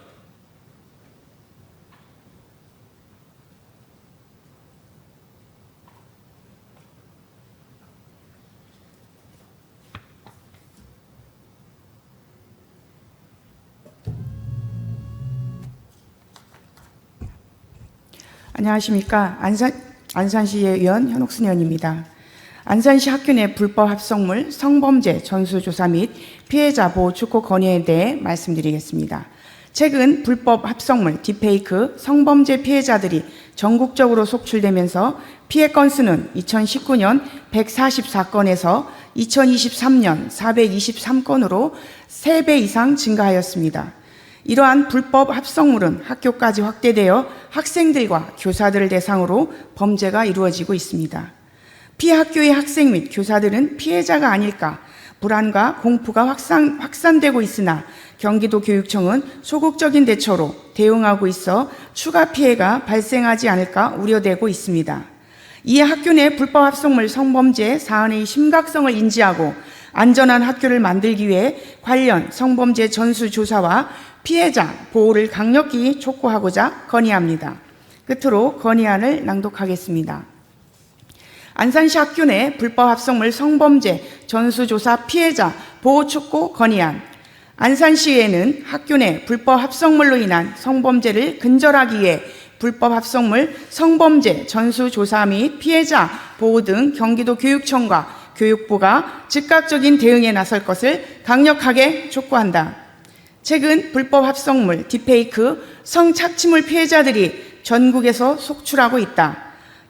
안녕하십니까. 안산시의 의원 현옥순 의원입니다. 안산시 학교 내 불법 합성물 성범죄 전수조사 및 피해자 보호 촉구 건의에 대해 말씀드리겠습니다. 최근 불법 합성물 딥페이크 성범죄 피해자들이 전국적으로 속출되면서 피해 건수는 2019년 144건에서 2023년 423건으로 3배 이상 증가하였습니다. 이러한 불법 합성물은 학교까지 확대되어 학생들과 교사들을 대상으로 범죄가 이루어지고 있습니다. 피해 학교의 학생 및 교사들은 피해자가 아닐까 불안과 공포가 확산되고 있으나 경기도 교육청은 소극적인 대처로 대응하고 있어 추가 피해가 발생하지 않을까 우려되고 있습니다. 이에 학교 내 불법 합성물 성범죄 사안의 심각성을 인지하고 안전한 학교를 만들기 위해 관련 성범죄 전수조사와 피해자 보호를 강력히 촉구하고자 건의합니다. 끝으로 건의안을 낭독하겠습니다. 안산시 학교 내 불법 합성물 성범죄 전수조사 피해자 보호 촉구 건의안. 안산시에는 학교 내 불법 합성물로 인한 성범죄를 근절하기 위해 불법 합성물 성범죄 전수조사 및 피해자 보호 등 경기도 교육청과 교육부가 즉각적인 대응에 나설 것을 강력하게 촉구한다. 최근 불법 합성물 딥페이크 성착취물 피해자들이 전국에서 속출하고 있다.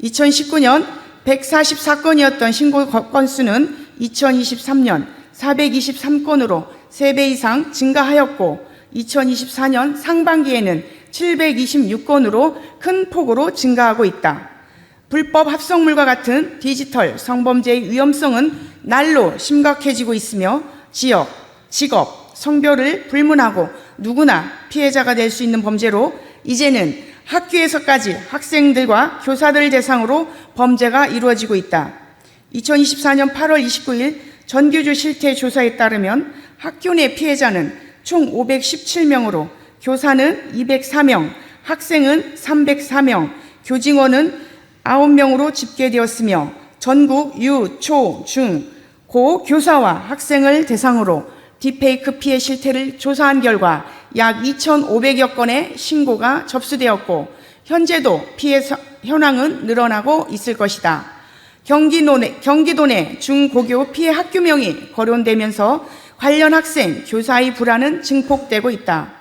2019년 144건이었던 신고 건수는 2023년 423건으로 3배 이상 증가하였고 2024년 상반기에는 726건으로 큰 폭으로 증가하고 있다. 불법 합성물과 같은 디지털 성범죄의 위험성은 날로 심각해지고 있으며 지역, 직업, 성별을 불문하고 누구나 피해자가 될 수 있는 범죄로 이제는 학교에서까지 학생들과 교사들을 대상으로 범죄가 이루어지고 있다. 2024년 8월 29일 전교조 실태 조사에 따르면 학교 내 피해자는 총 517명으로 교사는 204명, 학생은 304명, 교직원은 9명으로 집계되었으며 전국 유, 초, 중, 고 교사와 학생을 대상으로 딥페이크 피해 실태를 조사한 결과 약 2,500여 건의 신고가 접수되었고 현재도 피해 현황은 늘어나고 있을 것이다. 경기도 내 중고교 피해 학교명이 거론되면서 관련 학생, 교사의 불안은 증폭되고 있다.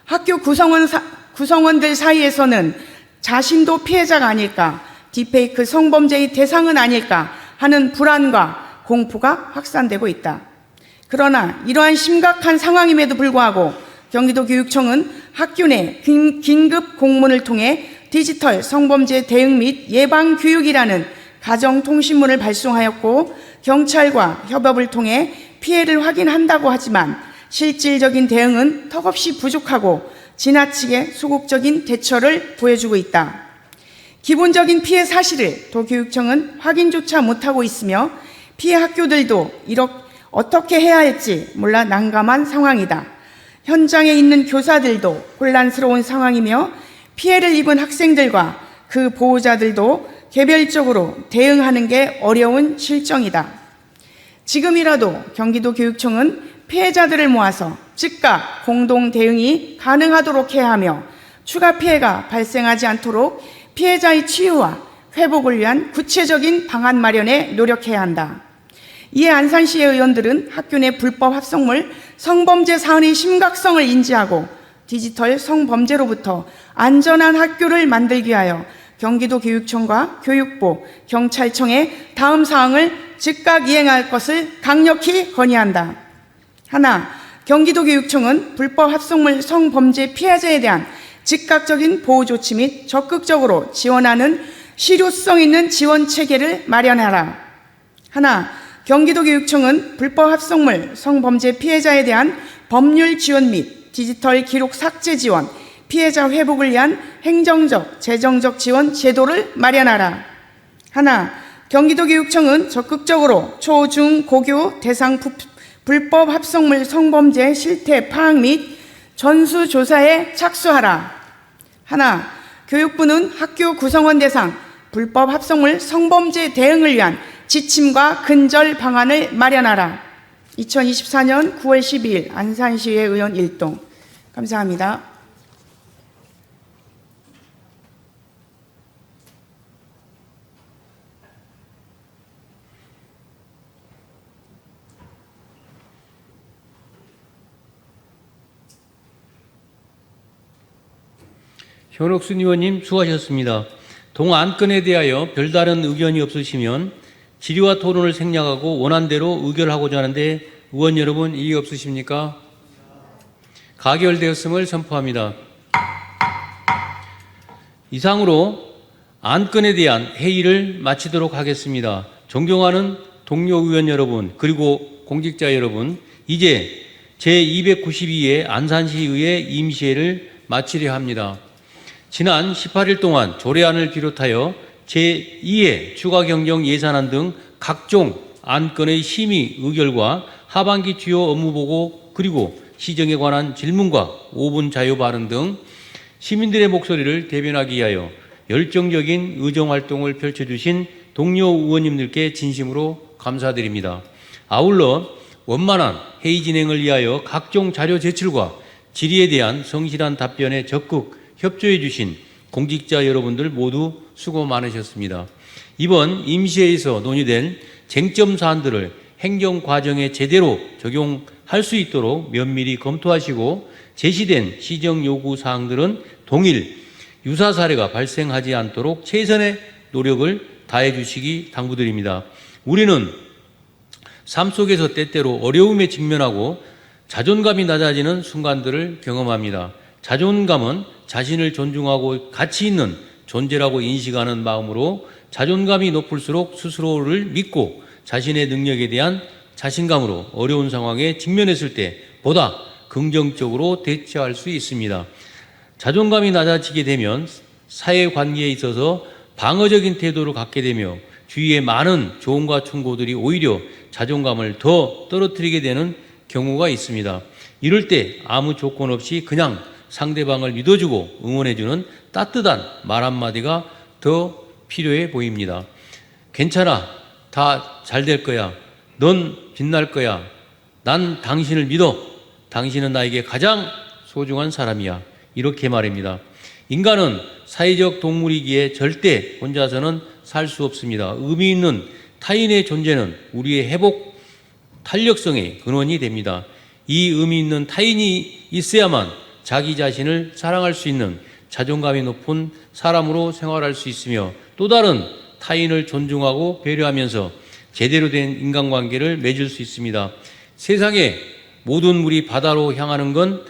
학교 구성원들 사이에서는 자신도 피해자가 아닐까, 딥페이크 성범죄의 대상은 아닐까 하는 불안과 공포가 확산되고 있다. 그러나 이러한 심각한 상황임에도 불구하고 경기도 교육청은 학교 내 긴급 공문을 통해 디지털 성범죄 대응 및 예방 교육이라는 가정통신문을 발송하였고 경찰과 협업을 통해 피해를 확인한다고 하지만 실질적인 대응은 턱없이 부족하고 지나치게 소극적인 대처를 보여주고 있다. 기본적인 피해 사실을 도교육청은 확인조차 못하고 있으며 피해 학교들도 어떻게 해야 할지 몰라 난감한 상황이다. 현장에 있는 교사들도 혼란스러운 상황이며 피해를 입은 학생들과 그 보호자들도 개별적으로 대응하는 게 어려운 실정이다. 지금이라도 경기도교육청은 피해자들을 모아서 즉각 공동 대응이 가능하도록 해야 하며 추가 피해가 발생하지 않도록 피해자의 치유와 회복을 위한 구체적인 방안 마련에 노력해야 한다. 이에 안산시의 의원들은 학교 내 불법 합성물 성범죄 사안의 심각성을 인지하고 디지털 성범죄로부터 안전한 학교를 만들기 위하여 경기도교육청과 교육부, 경찰청에 다음 사항을 즉각 이행할 것을 강력히 건의한다. 하나, 경기도교육청은 불법 합성물 성범죄 피해자에 대한 즉각적인 보호 조치 및 적극적으로 지원하는 실효성 있는 지원 체계를 마련하라. 하나, 경기도교육청은 불법 합성물 성범죄 피해자에 대한 법률 지원 및 디지털 기록 삭제 지원, 피해자 회복을 위한 행정적, 재정적 지원 제도를 마련하라. 하나, 경기도교육청은 적극적으로 초, 중, 고교 대상 불법 합성물 성범죄 실태 파악 및 전수조사에 착수하라. 하나, 교육부는 학교 구성원 대상 불법 합성물 성범죄 대응을 위한 지침과 근절 방안을 마련하라. 2024년 9월 12일 안산시의회 의원 일동. 감사합니다. 현옥순 의원님 수고하셨습니다. 동안건에 대하여 별다른 의견이 없으시면 질의와 토론을 생략하고 원안대로 의결하고자 하는데 의원 여러분 이의 없으십니까? 가결되었음을 선포합니다. 이상으로 안건에 대한 회의를 마치도록 하겠습니다. 존경하는 동료 의원 여러분 그리고 공직자 여러분, 이제 제292회 안산시의회 임시회를 마치려 합니다. 지난 18일 동안 조례안을 비롯하여 제2회 추가경정 예산안 등 각종 안건의 심의 의결과 하반기 주요 업무보고 그리고 시정에 관한 질문과 5분 자유 발언 등 시민들의 목소리를 대변하기 위하여 열정적인 의정활동을 펼쳐주신 동료 의원님들께 진심으로 감사드립니다. 아울러 원만한 회의 진행을 위하여 각종 자료 제출과 질의에 대한 성실한 답변에 적극 협조해 주신 공직자 여러분들 모두 수고 많으셨습니다. 이번 임시회에서 논의된 쟁점 사안들을 행정 과정에 제대로 적용할 수 있도록 면밀히 검토하시고 제시된 시정 요구 사항들은 동일 유사 사례가 발생하지 않도록 최선의 노력을 다해 주시기 당부드립니다. 우리는 삶 속에서 때때로 어려움에 직면하고 자존감이 낮아지는 순간들을 경험합니다. 자존감은 자신을 존중하고 가치 있는 존재라고 인식하는 마음으로 자존감이 높을수록 스스로를 믿고 자신의 능력에 대한 자신감으로 어려운 상황에 직면했을 때 보다 긍정적으로 대처할 수 있습니다. 자존감이 낮아지게 되면 사회관계에 있어서 방어적인 태도를 갖게 되며 주위의 많은 조언과 충고들이 오히려 자존감을 더 떨어뜨리게 되는 경우가 있습니다. 이럴 때 아무 조건 없이 그냥 상대방을 믿어주고 응원해주는 따뜻한 말 한마디가 더 필요해 보입니다. 괜찮아. 다 잘 될 거야. 넌 빛날 거야. 난 당신을 믿어. 당신은 나에게 가장 소중한 사람이야. 이렇게 말입니다. 인간은 사회적 동물이기에 절대 혼자서는 살 수 없습니다. 의미 있는 타인의 존재는 우리의 회복 탄력성의 근원이 됩니다. 이 의미 있는 타인이 있어야만 자기 자신을 사랑할 수 있는 자존감이 높은 사람으로 생활할 수 있으며 또 다른 타인을 존중하고 배려하면서 제대로 된 인간관계를 맺을 수 있습니다. 세상의 모든 물이 바다로 향하는 건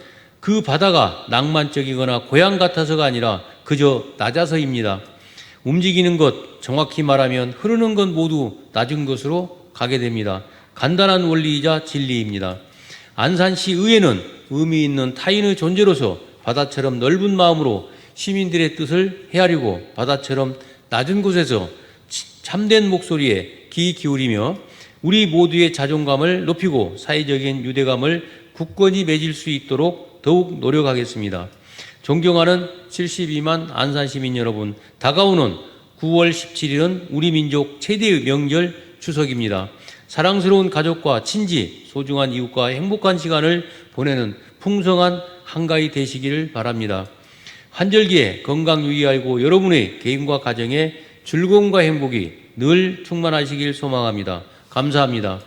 그 바다가 낭만적이거나 고향 같아서가 아니라 그저 낮아서입니다. 움직이는 것, 정확히 말하면 흐르는 것 모두 낮은 것으로 가게 됩니다. 간단한 원리이자 진리입니다. 안산시 의회는 의미 있는 타인의 존재로서 바다처럼 넓은 마음으로 시민들의 뜻을 헤아리고 바다처럼 낮은 곳에서 참된 목소리에 귀 기울이며 우리 모두의 자존감을 높이고 사회적인 유대감을 굳건히 맺을 수 있도록 더욱 노력하겠습니다. 존경하는 72만 안산시민 여러분, 다가오는 9월 17일은 우리 민족 최대의 명절 추석입니다. 사랑스러운 가족과 친지, 소중한 이웃과 행복한 시간을 보내는 풍성한 한가위 되시기를 바랍니다. 환절기에 건강 유의하고 여러분의 개인과 가정에 즐거움과 행복이 늘 충만하시길 소망합니다. 감사합니다.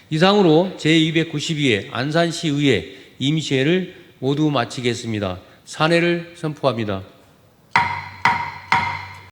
이상으로 제292회 안산시의회 임시회를 모두 마치겠습니다. 산회를 선포합니다.